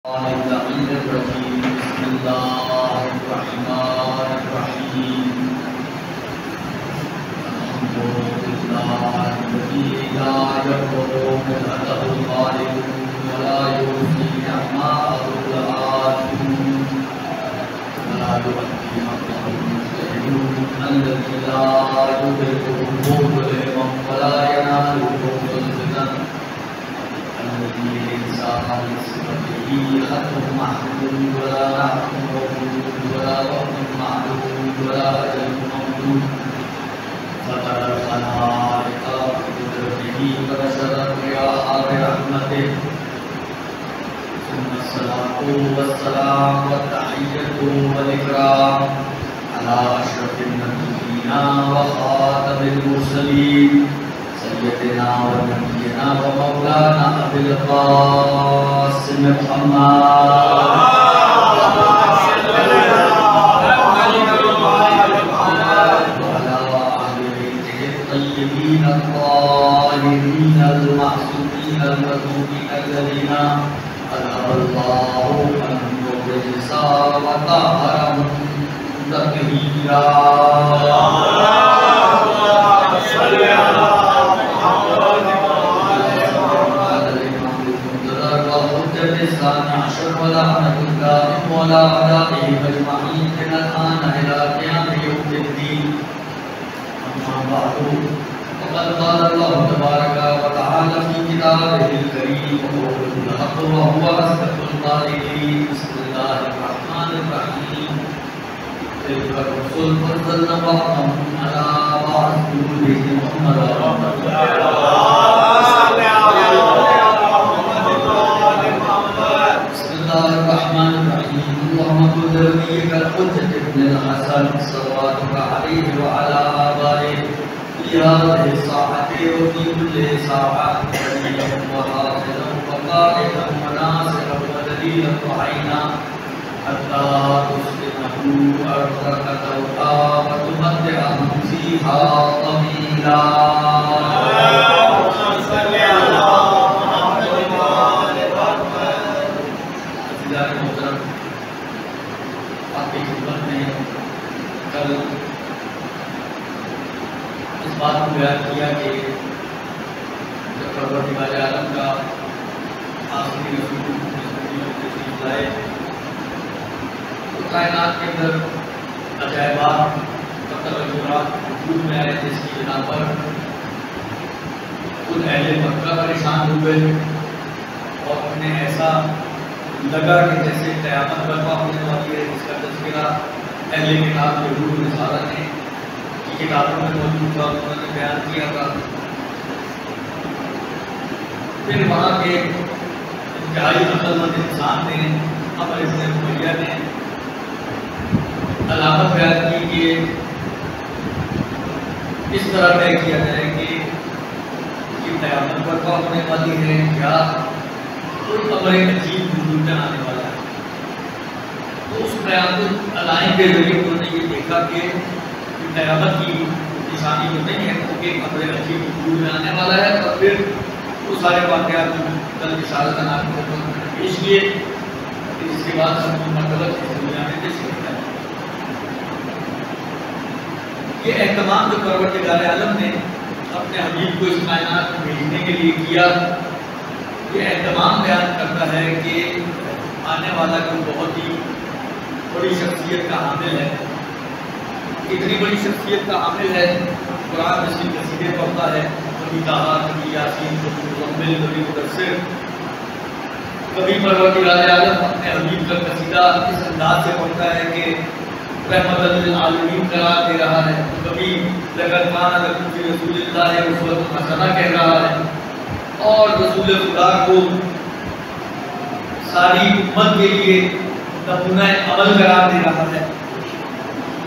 اللعين الرجيم بسم الله الرحمن الرحيم الحمد لله الذي لا يضر ملته الخالق ولا يوفي نعماءه العالم ولا يؤدي حقه المجتهدون الذي لا يدركه ظلما ولا يناله ظلما الذي ليس على صفته خط محدود ولا نحو موجود ولا وقت معلوم ولا أجل ممدود فقد الخلائق بقدرته فنشر الرياح برحمته ثم الصلاة والسلام والتحية والإكرام على أشرف النبيين وخاتم المرسلين سيدنا ونبينا ومولانا أبي القاسم محمد وعلى أهل بيته الطيبين الطاهرين المعصومين المذمومين الذين أذهب الله عنهم الرجس وطهرهم تطهيرا ولعنة الدائم ولا أعدائه أجمعين من الآن إلى قيام يوم الدين أما بعد فقد قال الله تبارك وتعالى في كتابه الكريم وهو الحق وهو أصدق القائلين بسم الله الرحمن الرحيم تلك الرسل فضلنا بعضهم على بعض بجود محمد الرحمن الرحيم اللهم كن نبيك الحجة ابن الحسن صلواتك عليه وعلى آبائه في هذه الساعة وفي كل ساعة وليا وحافظا وقائدا وناصرا ودليلا وعينا حتى تسلمه أرضك توحا وتمتعهم فيها طويلا کل اس بات کو بیان کیا کہ جب پروردگار عالم کا آخری رسول تشریف لائے تو کائنات کے اندر عجائبات تغیرات وجود میں آئے جس کی بنا پر خود اہل مکہ پریشان ہوئے اور انہیں ایسا لگا کہ جیسے قیامت برپا ہونے والی ہے جس کا تذکرہ اہل کتاب کے روح رسالہ نے کتابوں میں موجود تھا انہوں نے بیان کیا تھا. پھر وہاں کے انتہائی عقل مند انسان نے امر ابن امیہ نے علامت بیان کی کہ اس طرح طے کیا جائے کہ یہ قیامت برپا ہونے والی ہے یا کوئی امر عجیب وجود میں آنے والا ہے. تو اس قیامت علائم کے ذریعے انہوں نے یہ دیکھا کہ قیامت کی نشانی تو نہیں ہے کیونکہ امر عجیب وجود میں آنے والا ہے. اور پھر وہ سارے واقعات کل اشارت نام کو پیش کیے جس کے بعد ہم مرتبہ اس دنیا میں پیش کرتا ہے. یہ اہتمام جو پروردگار عالم نے اپنے حبیب کو اس کائنات میں بھیجنے کے لیے کیا یہ اہتمام بیان کرتا ہے کہ آنے والا کوئی بہت ہی بڑی شخصیت کا حامل ہے. اتنی بڑی شخصیت کا حامل ہے قرآن اس کی قصیدے پڑھتا ہے کبھی طٰہٰ کبھی یاسین کبھی مزمل کبھی مدثر. کبھی پروردگار عالم اپنے حبیب کا قصیدہ اس انداز سے پڑھتا ہے کہ رحمت للعالمین قرار دے رہا ہے. کبھی لقد کان لکم فی رسول اللہ اسوۃ حسنہ کہہ رہا ہے اور رسول خدا کو ساری امت کے لیے نمونہ عمل قرار دے رہا ہے.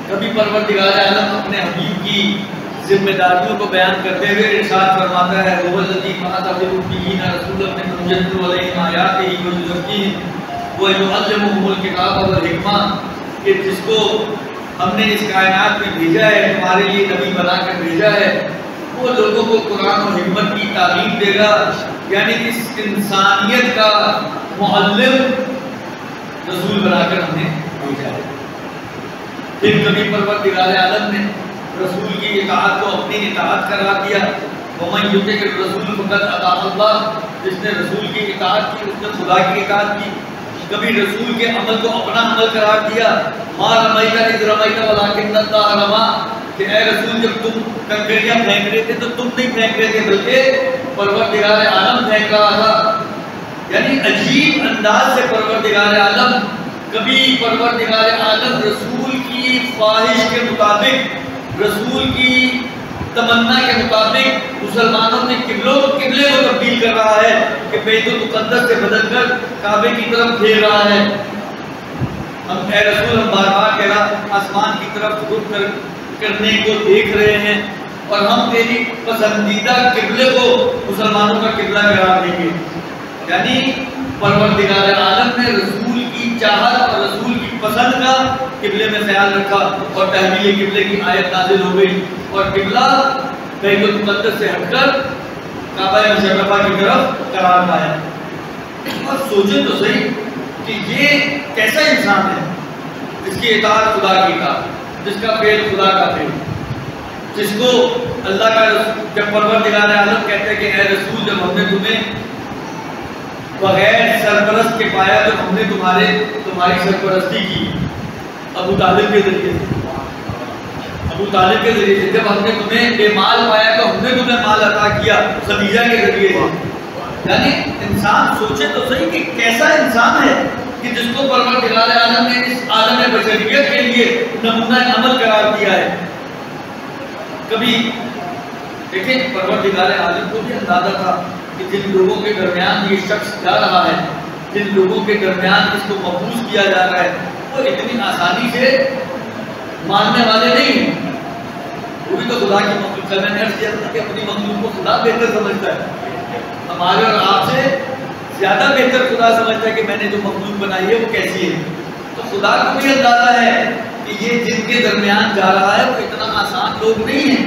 کبھی پروردگار عالم اپنے حبیب کی ذمہ داریوں کو بیان کرتے ہوئے ارشاد فرماتا ہے هو الذی بعث فی الأمیین رسولا منہم یتلو علیہم آیاتہ ویزکیہم ویعلمہم الکتاب والحکمہ کہ جس کو ہم نے اس کائنات میں بھیجا ہے تمہارے لیے نبی بنا کر بھیجا ہے وہ لوگوں کو قرآن و حکمت کی تعلیم دے گا. یعنی اس انسانیت کا معلم کر ہم نے بھیجا ہے۔ پھر کبھی پروردگار عالم نے رسول کی اطاعت کو اپنی اطاعت قرار دیا، وَمَن يُطِعِ الرَّسُولَ فَقَدْ أَطَاعَ اللَّهَ، جس نے رسول کی اطاعت کی اس نے خدا کی اطاعت کی۔ کبھی رسول کے عمل کو اپنا عمل قرار دیا، مَا رَمَيْتَ إِذْ رَمَيْتَ وَلَٰكِنَّ اللَّهَ رَمَىٰ، کہ اے رسول جب تم کنکریاں پھینک رہے تھے تو تم نہیں پھینک رہے تھے بلکہ پروردگار عالم پھینک رہا تھا۔ یعنی عجیب انداز سے پروردگار عالم، کبھی پروردگار عالم رسول کی خواہش کے مطابق، رسول کی تمنا کے مطابق مسلمانوں نے قبلے کو تبدیل کر رہا ہے کہ بیت المقدس سے بدل کر کعبے کی طرف پھیر رہا ہے۔ ہم اے رسول ہم بار بار کہہ رہا آسمان کی طرف رخ کرنے کو دیکھ رہے ہیں اور ہم تیری پسندیدہ قبلے کو مسلمانوں کا قبلہ قرار دیں گے۔ یعنی پروردگار عالم نے رسول کی چاہت اور رسول کی پسند کا قبلے میں خیال رکھا اور تحویل قبلے کی آیت نازل ہو گئی اور قبلہ بیت المقدس سے ہٹ کر کعبہ مشرفہ کی طرف قرار پایا۔ اور سوچیں تو صحیح کہ یہ کیسا انسان ہے جس کی اطاعت خدا کی اطاعت، جس کا فعل خدا کا فعل، جس کو اللہ کا جب پروردگار عالم کہتے ہیں کہ اے رسول جب ہم نے تمہیں بغیر سرپرست کے پایا تو ہم نے تمہاری سرپرستی کی، ابو طالب کے ذریعے سے جب ہم نے تمہیں بے مال پایا تو ہم نے تمہیں مال عطا کیا خدیجہ کے ذریعے سے۔ یعنی انسان سوچے تو صحیح کہ کیسا انسان ہے کہ جس کو پروردگار عالم نے اس عالم بشریت کے لیے نمونہ عمل قرار دیا ہے۔ کبھی دیکھیں پروردگار عالم کو بھی اندازہ تھا کہ جن لوگوں کے درمیان یہ شخص جا رہا ہے، جن لوگوں کے درمیان اس کو مقبوض کیا جا رہا ہے، وہ اتنی آسانی سے ماننے والے نہیں ہیں۔ وہ بھی تو خدا کی مخلوق ہے، میں نے عرض کیا تھا کہ اپنی مخلوق کو خدا بہتر سمجھتا ہے، ہمارے اور آپ سے زیادہ بہتر خدا سمجھتا ہے کہ میں نے جو مخلوق بنائی ہے وہ کیسی ہے۔ تو خدا کو بھی اندازہ ہے کہ یہ جن کے درمیان جا رہا ہے وہ اتنا آسان لوگ نہیں ہیں،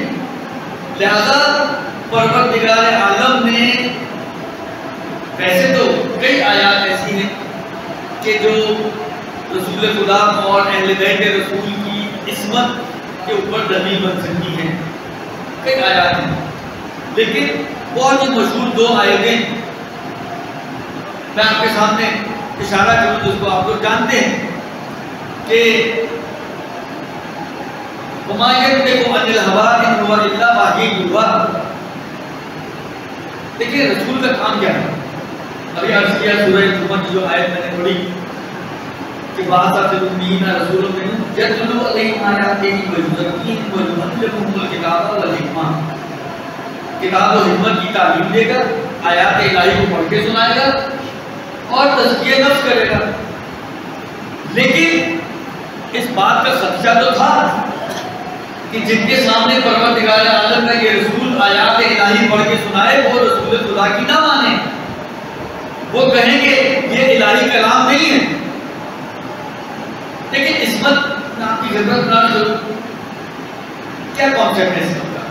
لہذا پروردگار عالم نے ویسے تو کئی آیات ایسی ہیں کہ جو رسول خدا اور اہل بیت رسول کی عصمت کے اوپر دلیل بن سکتی ہیں، کئی آیات ہیں، لیکن بہت ہی مشہور دو آیتیں میں آپ کے سامنے اشارہ کروں جس کو آپ لوگ جانتے ہیں کہ وَمَا يَنطِقُ عَنِ الْهَوَىٰ إِنْ هُوَ إِلَّا وَحْيٌ يُوحَىٰ۔ دیکھیے رسول کا کام کیا ہے؟ ابھی عرض کیا سورہ زمر کی جو آیت میں نے پڑھی کہ بَعَثَ فِي الْأُمِّيِّينَ رَسُولًا مِّنْهُمْ يَتْلُو عَلَيْهِمْ آيَاتِهِ وَيُزَكِّيهِمْ وَيُعَلِّمُهُمُ الْكِتَابَ وَالْحِکْمَةَ، کتاب و حکمت کی تعلیم دے گا، آیات الہی کو پڑھ کے سنائے گا اور تزکیہ نفس کرے گا۔ لیکن اس بات کا خدشہ تو تھا کہ جن کے سامنے پروردگار عالم کا یہ رسول آیات الہی پڑھ کے سنائے وہ رسول خدا کی نہ مانے، وہ کہیں گے یہ الہی کلام نہیں ہے۔ لیکن عصمت آپ کی ضرورت نہ ضرور کیا کانسیپٹ ہے عصمت کا،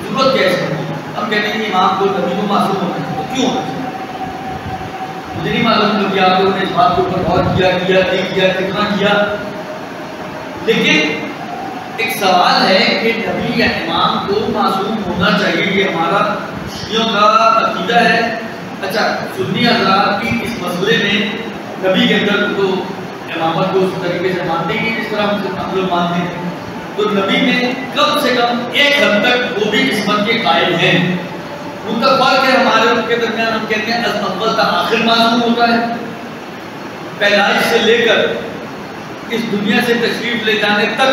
ضرورت کیا ہے؟ ہم کہتے ہیں کہ امام کو نبی کو معصوم ہونا چاہیے، کیوں ہونا چاہیے؟ مجھے نہیں معلوم کہ آپ لوگوں نے اس بات کے اوپر غور کیا کتنا کیا، لیکن ایک سوال ہے کہ نبی یا امام کو معصوم ہونا چاہیے، یہ ہمارا شیعوں کا عقیدہ ہے۔ اچھا سنی حضرات کی اس مسئلے میں نبی کے اندر تو امامت کو اس طریقے سے مانتے ہیں جس طرح ہم لوگ مانتے ہیں، تو نبی میں کم سے کم ایک حد تک وہ بھی عصمت کے قائل ہیں۔ ان کا فرق ہے ہمارے ان کے درمیان، ہم کہتے ہیں از اول تا آخر معصوم ہوتا ہے، پیدائش سے لے کر اس دنیا سے تشریف لے جانے تک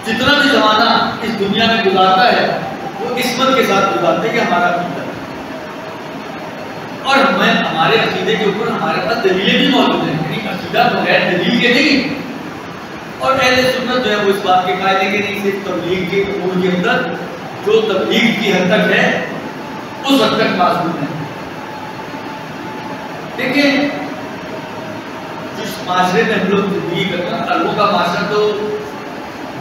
جتنا بھی زمانہ اس دنیا میں گزارتا ہے وہ عصمت کے ساتھ گزارتا ہے، یہ ہمارا عقیدہ ہے۔ اور ہمارے عقیدے کے اوپر ہمارے پاس دلیلیں بھی موجود ہیں، یعنی عقیدہ بغیر دلیل کے نہیں۔ اور اہل سنت جو ہے وہ اس بات کے قائل ہے کہ نہیں، صرف تبلیغ کے امور کے اندر جو تبلیغ کی حد تک ہے اس حد تک معصوم ہے۔ دیکھیں جس معاشرے میں ہم لوگ زندگی کرتے ہیں، عربوں کا معاشرہ تو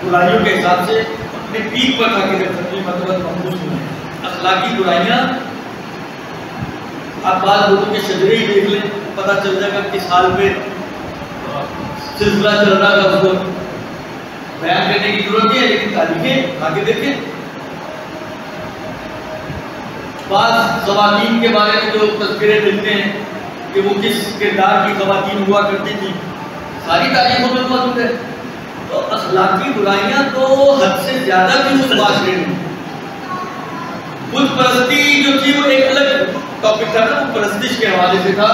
برائیوں کے حساب سے اپنے پیک پر تھا کہ جب سبھی مطلب محفوظ ہوئے ہیں، اخلاقی برائیاں آپ بعض لوگوں کے شجرے ہی دیکھ لیں، پتہ چل جائے گا کس حال پہ سلسلہ چل رہا تھا، اس کو بیان کرنے کی ضرورت نہیں ہے، لیکن تاریخیں آگے دیکھیں. بعض خواتین کے بارے میں جو تذکرے ملتے ہیں کہ وہ کس کردار کی خواتین ہوا کرتی تھی، ساری تاریخوں میں موجود ہے. تو اخلاقی برائیاں تو حد سے زیادہ تھی اس معاشرے میں. بت پرستی جو تھی وہ ایک الگ ٹاپک تھا نا، وہ پرستش کے حوالے سے تھا،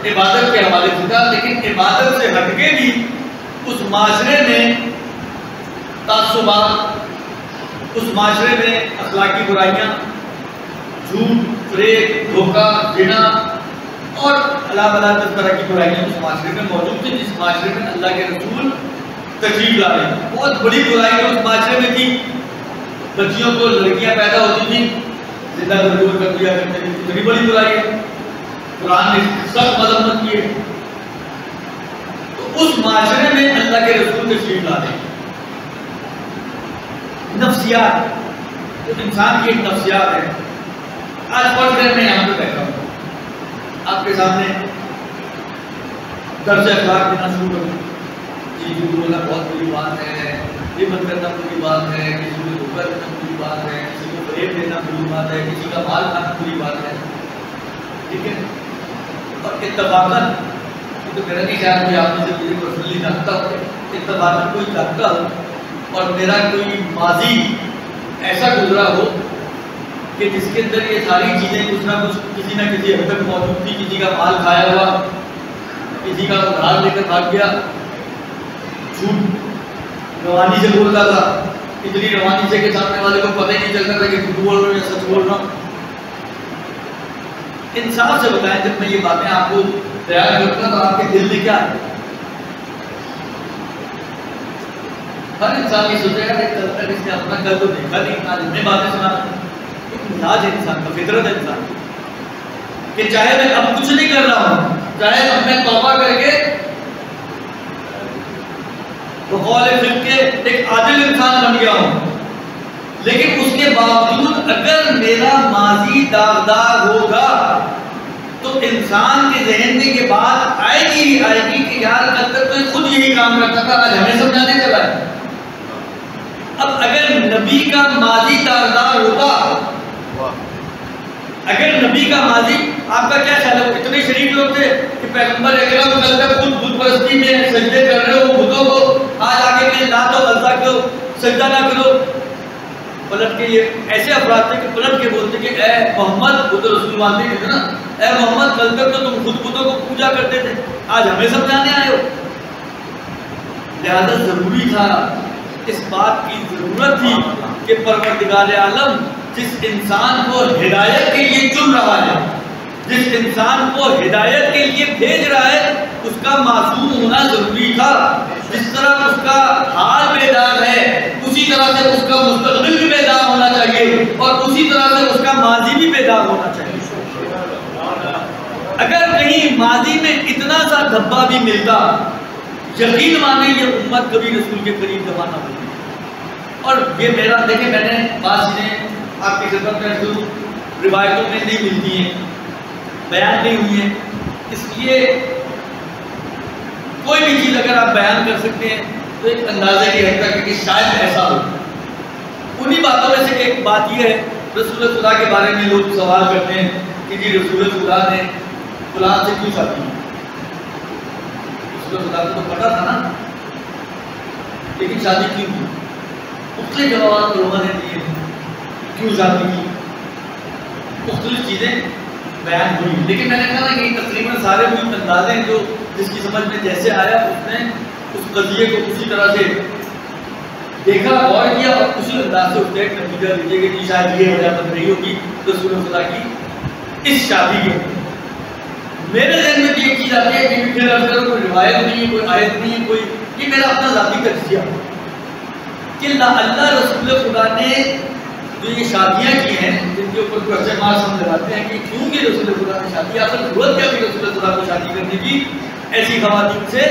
عبادت کے حوالے سے تھا، لیکن عبادت سے ہٹ کے بھی اس معاشرے میں تعصبات، اس معاشرے میں اخلاقی برائیاں، جھوٹ، فریب، دھوکہ، زنا اور علاوہ دس طرح کی برائیاں اس معاشرے میں موجود تھی، جس معاشرے میں اللہ کے رسول تشریف لا رہے ہیں. بہت بڑی برائی جو اس معاشرے میں تھی، بچیوں کو لڑکیاں پیدا ہوتی تھیں زندہ ضرور کر دیا کرتے تھے، اتنی بڑی برائی ہے، قرآن نے سخت مذمت کی ہے. تو اس معاشرے میں اللہ کے رسول تشریف لا رہے ہیں. نفسیات، تو انسان کی ایک نفسیات ہے. آج پڑھ کر میں یہاں پہ بیٹھا ہوں آپ کے سامنے درس اخلاق دینا شروع کروں. جی جھوٹ بولنا بہت بری بات ہے، غیبت کرنا بری بات ہے، کسی کو دھوکہ دینا بری بات ہے، کسی کو فریب دینا بری بات ہے، کسی کا مال کھانا بری بات ہے. ٹھیک ہے، اور اتفاقاً تو میرا نہیں خیال کہ آپ نے سے مجھے پرسنلی جانتا ہو، اتفاقاً کوئی جانتا ہو اور میرا کوئی ماضی ایسا گزرا ہو کہ جس کے اندر یہ ساری چیزیں کچھ نہ کچھ کسی نہ کسی حد تک موجود تھی. کسی کا مال کھایا ہوا، کسی کا ادھار لے کر بھاگ گیا، جھوٹ روانی سے بولتا تھا، اتنی روانی سے کہ سامنے والے کو پتہ ہی نہیں چلتا تھا کہ جھوٹ بول رہا ہوں یا سچ بول رہا ہوں. انصاف سے بتائیں، جب میں یہ باتیں آپ کو بیان کرتا تو آپ کے دل میں کیا ہے؟ ہر انسان یہ سوچے گا کہ کل تک اس نے اپنا کل تو دیکھا نہیں، آج اتنے باتیں سنا. ایک مزاج ہے انسان کا، فطرت ہے انسان کی کہ چاہے میں اب کچھ نہیں کر رہا ہوں، چاہے اب میں توبہ کر کے بقول فقہ کے ایک عادل انسان بن گیا ہوں، لیکن اس کے باوجود اگر میرا ماضی داغدار ہوگا تو انسان کے ذہن میں یہ بات آئے گی ہی آئے گی کہ یار کل تک تو خود یہی کام کرتا تھا، آج ہمیں سمجھانے چلا ہے. اب اگر نبی کا ماضی داغدار ہوتا، اگر نبی کا ماضی، آپ کا کیا خیال ہے؟ وہ اتنے شریف لوگ تھے کہ پیغمبر اکرم کل تک خود بت پرستی میں سجدے کر رہے ہو بتوں کو، آج آگے کہ لات و عزا کو سجدہ نہ کرو. پلٹ کے یہ ایسے افراد تھے کہ پلٹ کے بولتے کہ اے محمد، وہ تو رسول مانتے تھے نا، اے محمد کل تک تو تم خود بتوں کو پوجا کرتے تھے، آج ہمیں سمجھانے آئے ہو. لہذا ضروری تھا، اس بات کی ضرورت تھی کہ پروردگار عالم جس انسان کو ہدایت کے لیے چن رہا ہے، جس انسان کو ہدایت کے لیے بھیج رہا ہے، اس کا معصوم ہونا ضروری تھا. جس طرح اس کا حال بیدار ہے اسی طرح سے اس کا مستقبل بھی بیدار ہونا چاہیے، اور اسی طرح سے اس کا ماضی بھی بیدار ہونا چاہیے. اگر کہیں ماضی میں اتنا سا دھبا بھی ملتا، یقین مانے یہ امت کبھی رسول کے قریب زمانہ ہوتی. اور یہ میرا دیکھیں، میں نے بات چیزیں آپ کی خدمت میں جو روایتوں میں نہیں ملتی ہیں، بیان نہیں ہوئی ہیں، اس لیے کوئی بھی چیز اگر آپ بیان کر سکتے ہیں تو ایک اندازے کی حد تک کہ شاید ایسا ہو. انہی باتوں میں سے ایک بات یہ ہے، رسول خدا کے بارے میں لوگ سوال کرتے ہیں کہ جی رسول خدا نے فلاں سے کیوں شادی کی؟ رسول خدا کو تو پتا تھا نا، لیکن شادی کیوں کی؟ مختلف جوابات لوگوں نے دیے، کیوں شادی کی، مختلف چیزیں بیان ہوئی. لیکن میں نے کہا نا کہ تقریباً سارے وہ اندازے ہیں جو جس کی سمجھ میں جیسے آیا اس نے اس قضیے کو اسی طرح سے دیکھا، غور کیا اور اسی انداز سے اس نے ایک نتیجہ دیجیے کہ شاید یہ وجہ بن رہی ہوگی رسول خدا کی اس شادی کے. میرے ذہن میں بھی ایک چیز آتی ہے کہ پھر اگر کوئی روایت نہیں ہے، کوئی آیت نہیں ہے، کوئی، یہ میرا اپنا ذاتی تجزیہ کہ اللہ رسول خدا نے جو یہ شادیاں کی ہیں جن کے اوپر کوئی مارکس ہم لگاتے ہیں کہ کیوں کہ رسول خدا نے شادی، اصل ضرورت کیا تھی رسول خدا کو شادی کرنے کی ایسی خواتین سے؟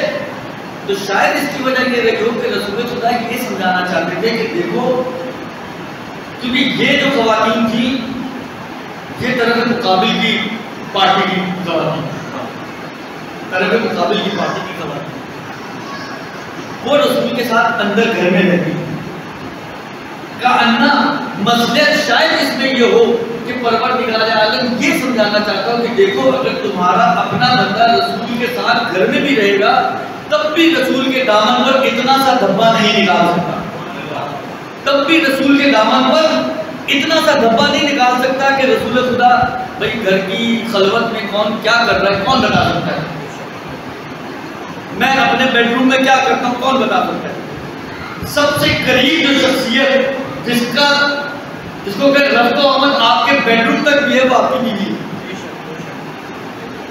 تو شاید اس کی وجہ یہ رہی ہو کہ رسول خدا یہ سمجھانا چاہتے تھے کہ دیکھو، کیونکہ یہ جو خواتین تھیں یہ طرف مقابل کی پارٹی کی خواتین، طرف مقابل کی پارٹی کی خواتین، وہ رسول کے ساتھ اندر گھر میں رہتی تھی۔ کأنہ مصلحت شاید اس میں یہ ہو کہ پروردگار عالم یہ سمجھانا چاہتا ہوں کہ دیکھو اگر تمہارا اپنا بندہ رسول کے ساتھ گھر میں بھی رہے گا تب بھی رسول کے دامن پر اتنا سا دھبا نہیں نکال سکتا، تب بھی رسول کے دامن پر اتنا سا دھبا نہیں نکال سکتا کہ رسول خدا بھائی گھر کی خلوت میں کون کیا کر رہا ہے کون بتا سکتا ہے، میں اپنے بیڈ روم میں کیا کرتا ہوں کون بتا سکتا ہے۔ سب سے قریب جو شخصیت جس کو کہ رفت و آمد آپ کے بیڈ روم تک بھی ہے وہ آپ کی بیوی ہے،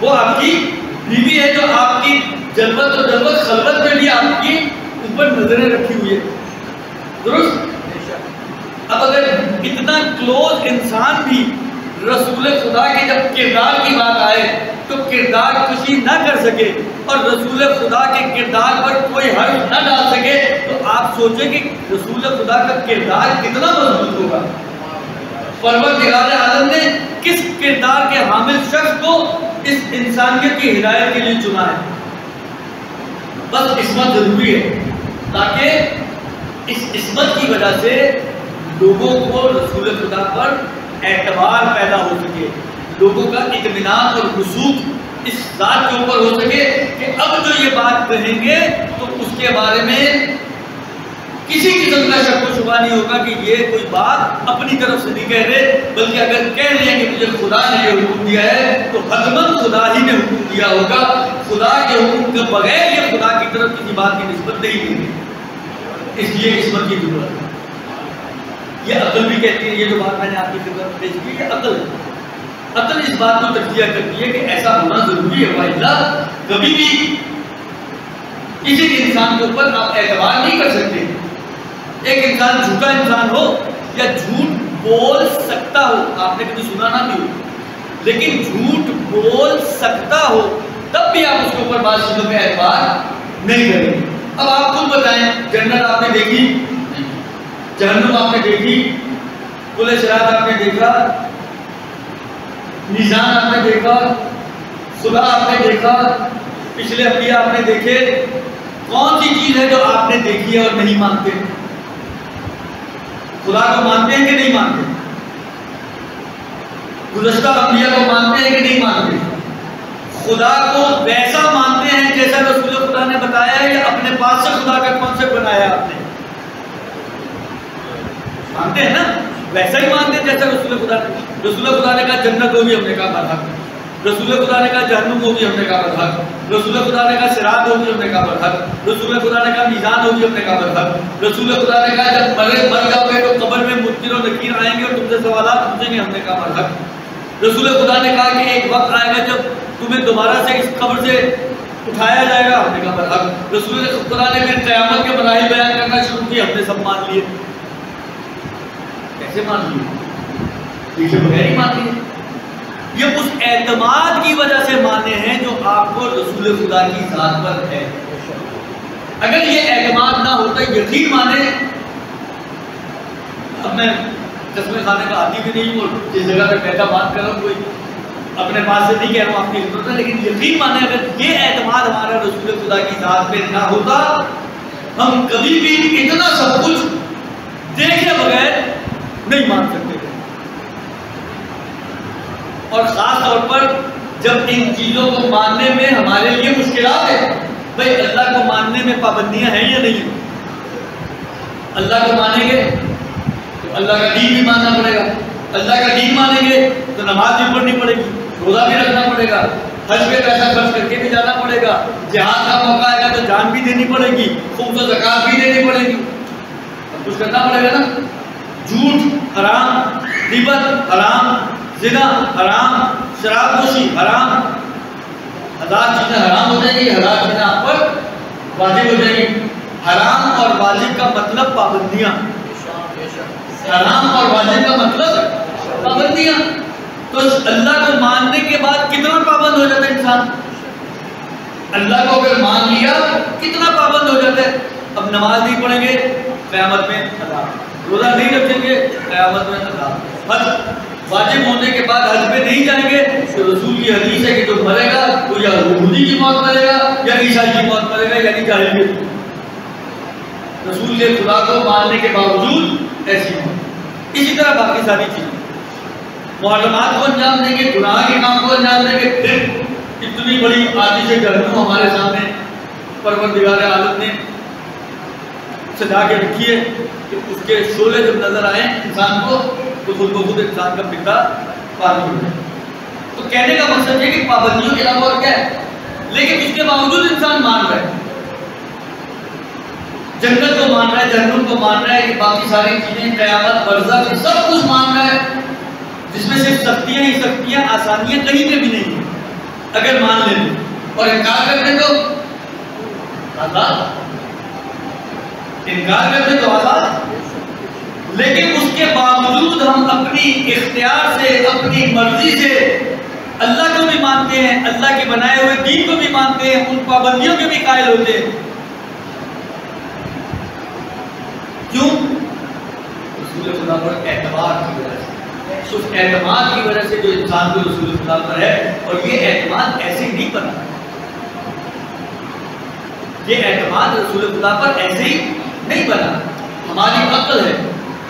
وہ آپ کی بیوی ہے جو آپ کی جلوت و جلوت خلوت میں بھی آپ کی اوپر نظریں رکھی ہوئی ہے، درست؟ اب اگر اتنا کلوز انسان بھی رسول خدا کے جب کردار کی بات آئے تو کردار کشی نہ کر سکے اور رسول خدا کے کردار پر کوئی حرف نہ ڈال سکے تو آپ سوچیں کہ رسول خدا کا کردار کتنا مضبوط ہوگا۔ پروردگار عالم نے کس کردار کے حامل شخص کو اس انسانیت کی ہدایت کے لیے چنا ہے؟ بس عصمت ضروری ہے تاکہ اس عصمت کی وجہ سے لوگوں کو رسول خدا پر اعتبار پیدا ہو سکے، لوگوں کا اطمینان اور رسوخ اس ذات کے اوپر ہو سکے کہ اب جو یہ بات کہیں گے تو اس کے بارے میں کسی قسم کا شک و شبہ نہیں ہوگا کہ یہ کوئی بات اپنی طرف سے نہیں کہہ رہے، بلکہ اگر کہہ رہے ہیں کہ مجھے خدا نے یہ حکم دیا ہے تو حتماً خدا ہی نے حکم دیا ہوگا، خدا کے حکم کے بغیر یہ خدا کی طرف کسی بات کی نسبت نہیں دی، اس لیے عصمت کی ضرورت ہے۔ یہ عقل بھی کہتی ہے، یہ جو بات میں نے آپ کی خدمت میں پیش کی یہ عقل ہے، عقل اس بات کو تجزیہ کرتی ہے کہ ایسا ہونا ضروری ہے، وإلا کبھی بھی کسی انسان کے اوپر آپ اعتبار نہیں کر سکتے۔ ایک انسان جھوٹا انسان ہو یا جھوٹ بول سکتا ہو، آپ نے کبھی سنا نہ بھی ہو، لیکن جھوٹ بول سکتا ہو تب بھی آپ اس کے اوپر بعض چیزوں پہ اعتبار نہیں کریں۔ اب آپ خود بتائیں، جنت آپ نے دیکھی، جہنم آپ نے دیکھی، پل صراط آپ نے دیکھا، میزان آپ نے دیکھا، صلح آپ نے دیکھا، پچھلے انبیاء آپ نے دیکھے، کون سی چیز ہے جو آپ نے دیکھی ہے اور نہیں مانتے؟ خدا کو مانتے ہیں کہ نہیں مانتے؟ گزشتہ انبیاء کو مانتے ہیں کہ نہیں مانتے؟ خدا کو ویسا مانتے ہیں جیسا رسول خدا نے بتایا ہے یا اپنے پاس سے خدا کا کانسیپٹ بنایا آپ نے؟ مانتے ہیں نا، ویسا ہی مانتے ہیں جیسا رسول خدا نے کہا جنت ہوگی، ہم نے کہا برحق، رسول خدا نے کہا جہنم ہوگی، ہم نے کہا برحق، رسول خدا نے کہا صراط ہوگی، ہم نے کہا برحق، رسول خدا نے کہا میزان ہوگی، ہم نے کہا برحق، رسول خدا نے کہا جب مر جاؤ گے تو قبر میں منکر و نکیر آئیں گے اور تم سے سوالات پوچھیں گے، ہم نے کہا برحق، رسول خدا نے کہا کہ ایک وقت آئے گا جب تمہیں دوبارہ سے اس قبر سے اٹھایا جائے گا، ہم نے کہا برحق، رسول خدا نے پھر قیامت کے مراحل بیان کرنا شروع کیے، ہم نے سب مان لیے۔ کیسے مان لیے؟ دیکھے بغیر ہی مان لیے۔ یہ اس اعتماد کی وجہ سے مانے ہیں جو آپ کو رسول خدا کی ذات پر ہے۔ اگر یہ اعتماد نہ ہوتا، یقین مانے، اب میں قسم خانے کا عادی بھی نہیں ہوں اور جس جگہ پہ بیٹھا بات کر رہا ہوں کوئی اپنے پاس سے نہیں کہہ رہا ہوں آپ کی خدمت ہے، لیکن یقین مانے اگر یہ اعتماد ہمارا رسول خدا کی ذات پہ نہ ہوتا ہم کبھی بھی اتنا سب کچھ دیکھے بغیر نہیں مان سکتے تھے۔ اور خاص طور پر جب ان چیزوں کو ماننے میں ہمارے لیے مشکلات ہیں، بھائی اللہ کو ماننے میں پابندیاں ہیں یا نہیں ہیں؟ اللہ کو مانیں گے تو اللہ کا دین بھی ماننا پڑے گا، اللہ کا دین مانیں گے تو نماز بھی پڑھنی پڑے گی، روزہ بھی رکھنا پڑے گا، حج پہ پیسہ خرچ کر کے بھی جانا پڑے گا، جہاد کا موقع آئے گا تو جان بھی دینی پڑے گی، خمس و زکوٰۃ بھی دینی پڑے گی، سب کچھ کرنا پڑے گا نا۔ جھوٹ حرام، غیبت حرام، زنا حرام، شراب نوشی حرام، ہزار چیزیں حرام ہو جائیں گی، ہزار چیزیں آپ پر واجب ہو جائیں گی۔ حرام اور واجب کا مطلب پابندیاں، حرام اور واجب کا مطلب پابندیاں۔ تو اللہ کو ماننے کے بعد کتنا پابند ہو جاتا ہے انسان؟ اللہ کو اگر مان لیا کتنا پابند ہو جاتا ہے؟ اب نماز نہیں پڑھیں گے قیامت میں عذاب، روزہ نہیں رکھیں گے قیامت میں عذاب، حج واجب ہونے کے بعد حج پہ نہیں جائیں گے تو رسول کی حدیث ہے کہ جو مرے گا وہ یا یہودی کی موت مرے گا یا عیسائی کی موت مرے گا، یعنی جاہل کی۔ رسول خدا کو ماننے کے باوجود ایسی ہوں. اسی طرح باقی ساری چیزیں محرمات کو انجام دیں گے، گناہ کے کام کو انجام دیں گے، پھر اتنی بڑی آتش جہنم ہمارے سامنے پروردگار عالم نے سجا کے رکھی ہے کہ اس کے شعلے جب نظر آئیں انسان کو تو خود بخود انسان کا پتا پانی ہو جائے. تو کہنے کا مقصد ہے کہ پابندیوں کے علاوہ اور کیا ہے، لیکن اس کے باوجود انسان مان رہا ہے، جنت کو مان رہا ہے، جہنم کو مان رہا ہے، یہ باقی ساری چیزیں قیامت برزخ سب کچھ مان رہا ہے، جس میں صرف سختیاں ہی سختیاں، آسانیاں کہیں پہ بھی نہیں ہیں. اگر مان لیں اور انکار کر دیں تو آزاد، انکار کر دیں تو آزاد. لیکن اس کے باوجود ہم اپنی اختیار سے، اپنی مرضی سے اللہ کو بھی مانتے ہیں، اللہ کے بنائے ہوئے دین کو بھی مانتے ہیں، ان پابندیوں کے بھی قائل ہوتے ہیں. کیوں؟ رسول خدا پر اعتماد کی وجہ سے. اس اعتماد کی وجہ سے جو انسان کو رسول خدا پر ہے، اور یہ اعتماد ایسے نہیں بنا، یہ اعتماد رسول خدا پر ایسے ہی نہیں بنا. ہماری عقل ہے،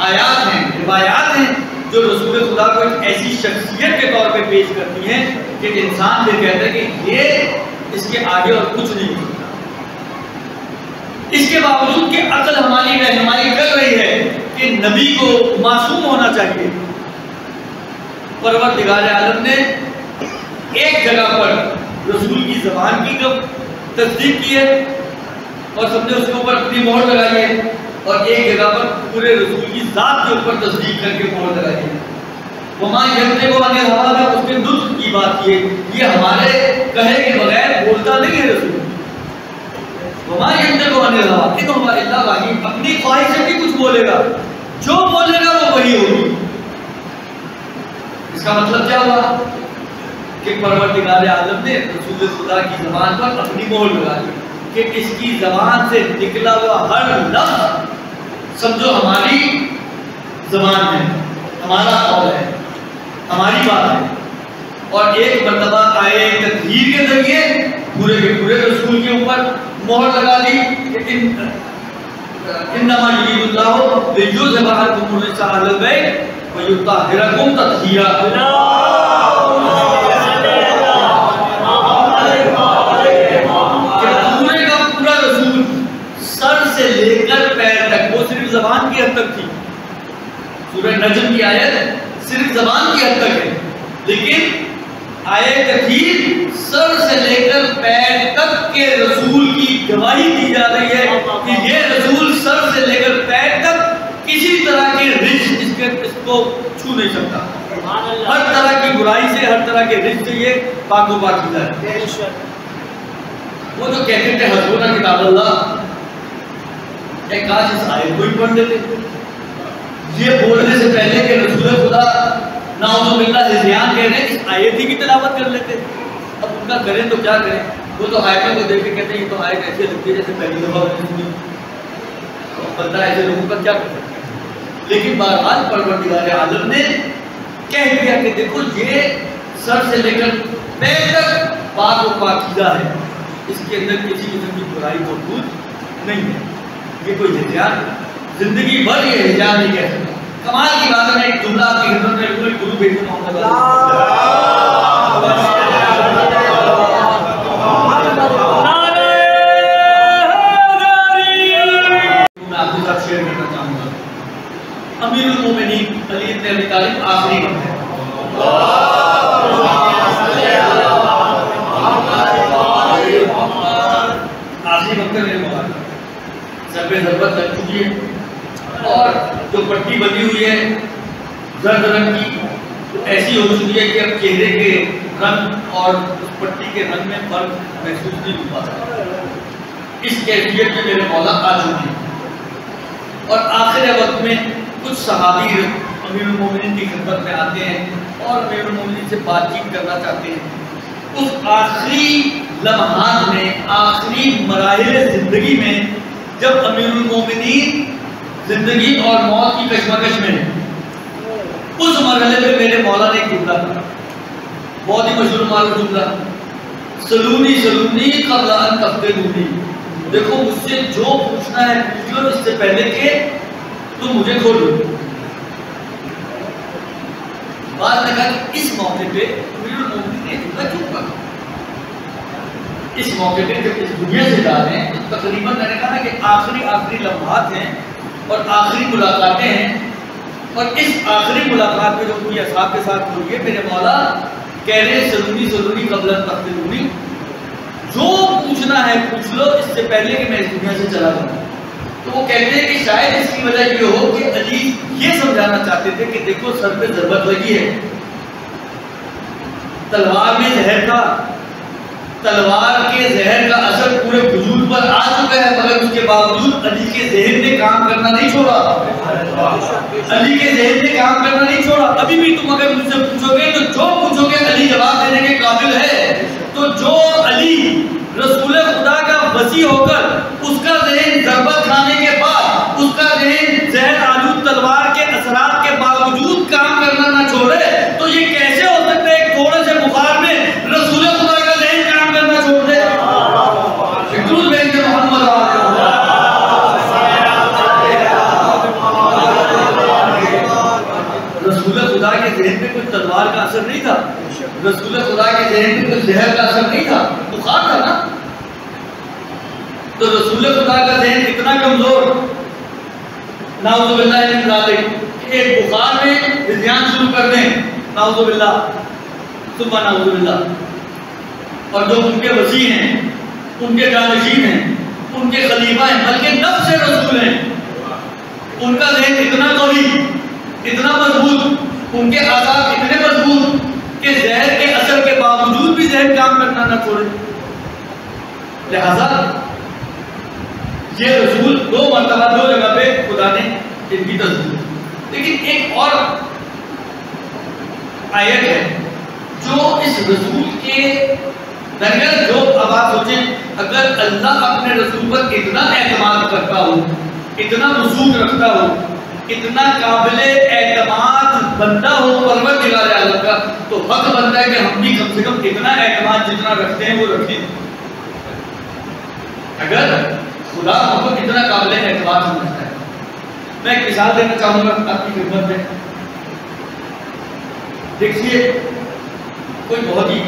آیات ہیں، روایات ہیں جو رسول خدا کو ایک ایسی شخصیت کے طور پہ پیش کرتی ہیں کہ انسان یہ کہتا ہے کہ یہ اس کے آگے اور کچھ نہیں ہوتا. اس کے باوجود کہ عقل ہماری رہنمائی کر رہی ہے کہ نبی کو معصوم ہونا چاہیے، پروردگار عالم نے ایک جگہ پر رسول کی زبان کی تصدیق کی ہے اور سب نے اس کے اوپر اپنی مہر لگائی ہے، اور ایک جگہ پر پورے رسول کی ذات کے اوپر تصدیق کر کے مہر لگائی ہے. وما ينطق عن الهوى میں اس کے نطق کی بات کی ہے، یہ ہمارے کہے کے بغیر بولتا نہیں ہے رسول. وما ينطق عن الهوى ان هو الا وحی، اپنی خواہش سے بھی کچھ بولے گا، جو بولے گا وہ وہی ہوگی. اس کا مطلب کیا ہوا کہ پروردگار عالم نے رسول خدا کی زبان پر اپنی مہر لگا دی کہ اس کی زبان سے نکلا ہوا ہر لفظ سمجھو ہماری زبان ہے، ہمارا قول ہے، ہماری بات ہے. اور ایک مرتبہ آئے تطہیر کے ذریعے پورے کے پورے رسول کے اوپر مہر لگا دی کہ انما یرید اللہ لیذھب عنکم الرجس اہل البیت ویطہرکم تطہیرا. زبان کی حد تک تھی، سورہ نجم کی آیت صرف زبان کی حد تک ہے، لیکن آیت تطہیر سر سے لے کر پیر تک کے رسول کی گواہی دی جا رہی ہے کہ یہ رسول سر سے لے کر پیر تک کسی طرح کے رجس اس کو چھو نہیں سکتا. ہر طرح کی برائی سے، ہر طرح کے رجس سے یہ پاک و پاکیزہ ہے. وہ جو کہتے تھے حسبنا کتاب اللہ، ایک کاش اس آیت کو ہی پڑھ لیتے. یہ بولنے سے پہلے کہ رسول خدا نعوذ باللہ ہذیان کہہ رہے ہیں، اس آیت ہی کی تلاوت کر لیتے. اب ان کا کریں تو کیا کریں، وہ تو آیتوں کو دیکھ کے کہتے ہیں یہ تو آیت ایسے لگتی ہے جیسے پہلی دفعہ سنی، تو بندہ ایسے لوگوں کا کیا کرتا ہے. لیکن بہرحال پروردگار عالم نے کہہ دیا کہ دیکھو یہ سر سے لے کر پیر تک پاک و پاکیزہ ہے، اس کے اندر کسی قسم کی برائی موجود نہیں ہے. یہ کوئی ہجان زندگی بھر یہ ہجان نہیں کہہ سکتا. کمال کی بات ہے، ایک جملہ آپ کی خدمت میں کوئی گرو بھیج محمد میں آپ کے ساتھ شیئر کرنا چاہوں گا. امیر المومنین علی بن ابی طالب آخری وقت ہے. آخری وقت میرے مبارک سر پہ ضربت لگ چکی ہے اور جو پٹی بنی ہوئی ہے زرد رنگ کی ایسی ہو چکی ہے کہ اب چہرے کے رنگ اور اس پٹی کے رنگ میں فرق محسوس نہیں ہو پاتا. اس کیفیت میں میرے مولا آ چکی ہے. اور آخر وقت میں کچھ صحابی امیر المومنین کی خدمت میں آتے ہیں اور امیر المومنین سے بات چیت کرنا چاہتے ہیں. اس آخری لمحات میں، آخری مراحل زندگی میں، جب امیر المومنین زندگی اور موت کی کشمکش میں، اس مرحلے میں میرے مولا نے ایک جملہ کہا، بہت ہی مشہور معروف جملہ، سلونی سلونی قبل ان تفتنونی. دیکھو مجھ سے جو پوچھنا ہے پوچھ لو اس سے پہلے کہ تم مجھے کھولو. بعد نے کہا کہ اس موقع پہ امیر المومنین نے جملہ کیوں کہا؟ اس موقع پہ جب اس دنیا سے جا رہے ہیں تو تقریباً میں نے کہا کہ آخری لمحات ہیں اور آخری ملاقاتیں ہیں، اور اس آخری ملاقات میں جو اپنی اصحاب کے ساتھ ہوئی ہے، میرے مولا کہہ رہے سلونی قبل ان تقتلونی، جو پوچھنا ہے پوچھ لو اس سے پہلے کہ میں اس دنیا سے چلا جاؤں. تو وہ کہتے ہیں کہ شاید اس کی وجہ یہ ہو کہ علی یہ سمجھانا چاہتے تھے کہ دیکھو سر پہ ضربت لگی ہے، تلوار میں زہر تھا، تلوار کے زہر کا اثر پورے وجود پر آ چکا ہے، مگر اس کے باوجود علی کے ذہن نے کام کرنا نہیں چھوڑا. علی کے ذہن نے کام کرنا نہیں چھوڑا. ابھی بھی تم اگر مجھ سے پوچھو گے تو جو پوچھو گے علی جواب دینے کے قابل ہے. تو جو علی رسول خدا کا وسیع ہو کر اس کا ذہن ضربت کھانے کے بعد اس کا ذہن زہر آلود تلوار کے اثرات کے باوجود کام کرنا نہ چھوڑے، تو یہ کیسے ہو سکتا ہے ایک تھوڑے سے بخار میں رسول خدا کا ذہن کام کرنا چھوڑ دے؟ رسول خدا کے ذہن میں کوئی تلوار کا اثر نہیں تھا، رسول خدا کے ذہن میں کوئی زہر کا اثر نہیں تھا، بخار تھا نا. تو رسول خدا کا ذہن اتنا کمزور، نعوذ باللہ من ذالک، ایک بخار میں ہذیان شروع کر دیں، نعوذ باللہ ثم نعوذ باللہ. اور جو ان کے وسیع ہیں، ان کے جانشین ہیں، ان کے خلیفہ ہیں، بلکہ نفس رسول ہیں، ان کا ذہن اتنا قوی، اتنا مضبوط، ان کے آزاد اتنے مضبوط کہ زہر کے اثر کے باوجود بھی ذہن کام کرنا نہ چھوڑے. لہذا یہ رسول دو مرتبہ دو جگہ پہ خدا نے ان کی تصدیق. لیکن ایک اور آیت ہے جو اس رسول کے درمیان، جو اب آپ سوچیں اگر اللہ اپنے رسول پر اتنا اعتماد کرتا ہو، اتنا وثوق رکھتا ہو، اتنا قابل اعتماد بندہ ہو پروردگار عالم کا، تو حق بنتا ہے کہ ہم بھی کم سے کم اتنا اعتماد جتنا رکھتے ہیں وہ رکھیں. اگر خدا ہم کو اتنا قابل اعتماد سمجھتا ہے. میں ایک مثال دینا چاہوں گا آپ کی خدمت میں. دیکھیے کوئی بہت ہی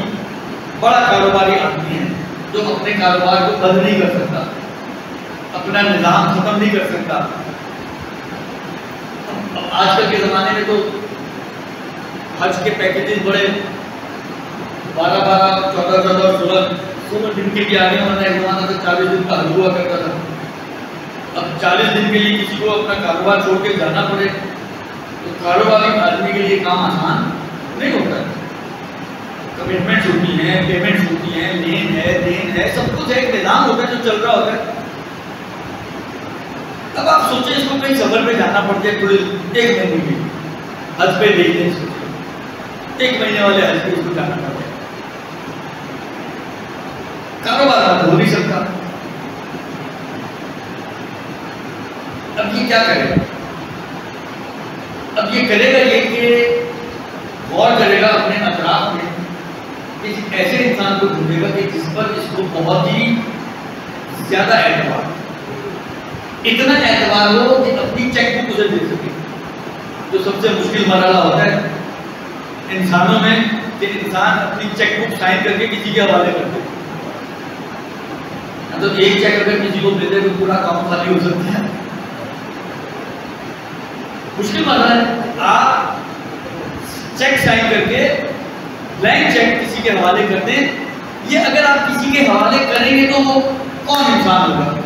بڑا کاروباری آدمی ہے جو اپنے کاروبار کو بند نہیں کر سکتا، اپنا نظام ختم نہیں کر سکتا. آج کل کے زمانے میں تو حج کے پیکیجز بڑے 12 14 16 دن کے بھی آگے ہونا. ایک زمانہ تک 40 دن کا حج ہوا کرتا تھا. اب 40 دن کے لیے کسی کو اپنا کاروبار چھوڑ کے جانا پڑے تو کاروباری آدمی کے لیے کام آسان نہیں ہوتا ہے. کمٹمنٹس ہوتی ہیں، پیمنٹس ہوتی ہیں، لین ہے، دین ہے، سب کچھ ایک نظام ہوتا ہے جو چل رہا ہوتا ہے. اب آپ سوچیں اس کو کہیں سفر پہ جانا پڑتا ہے تھوڑے 1 مہینے کے حج پہ دیکھتے ہیں، 1 مہینے والے حج پہ اس کو جانا پڑتا ہے. کاروبار آپ ہو نہیں سکتا. اب یہ کیا کرے گا؟ اب یہ کرے گا یہ کہ غور کرے گا اپنے اطراف میں، ایک ایسے انسان کو ڈھونڈے گا کہ جس پر اس کو بہت ہی زیادہ اعتبار، اتنا اعتبار ہو کہ اپنی چیک بک اسے دے سکے. جو سب سے مشکل مرحلہ ہوتا ہے انسانوں میں کہ انسان اپنی چیک بک سائن کر کے کسی کے حوالے کر دے. مطلب ایک چیک اگر کسی کو دے دے تو پورا کام خالی ہو سکتا ہے. مشکل مرحلہ ہے. آپ چیک سائن کر کے بلینک چیک کسی کے حوالے کر دیں. یہ اگر آپ کسی کے حوالے کریں گے تو وہ کون انسان ہوگا؟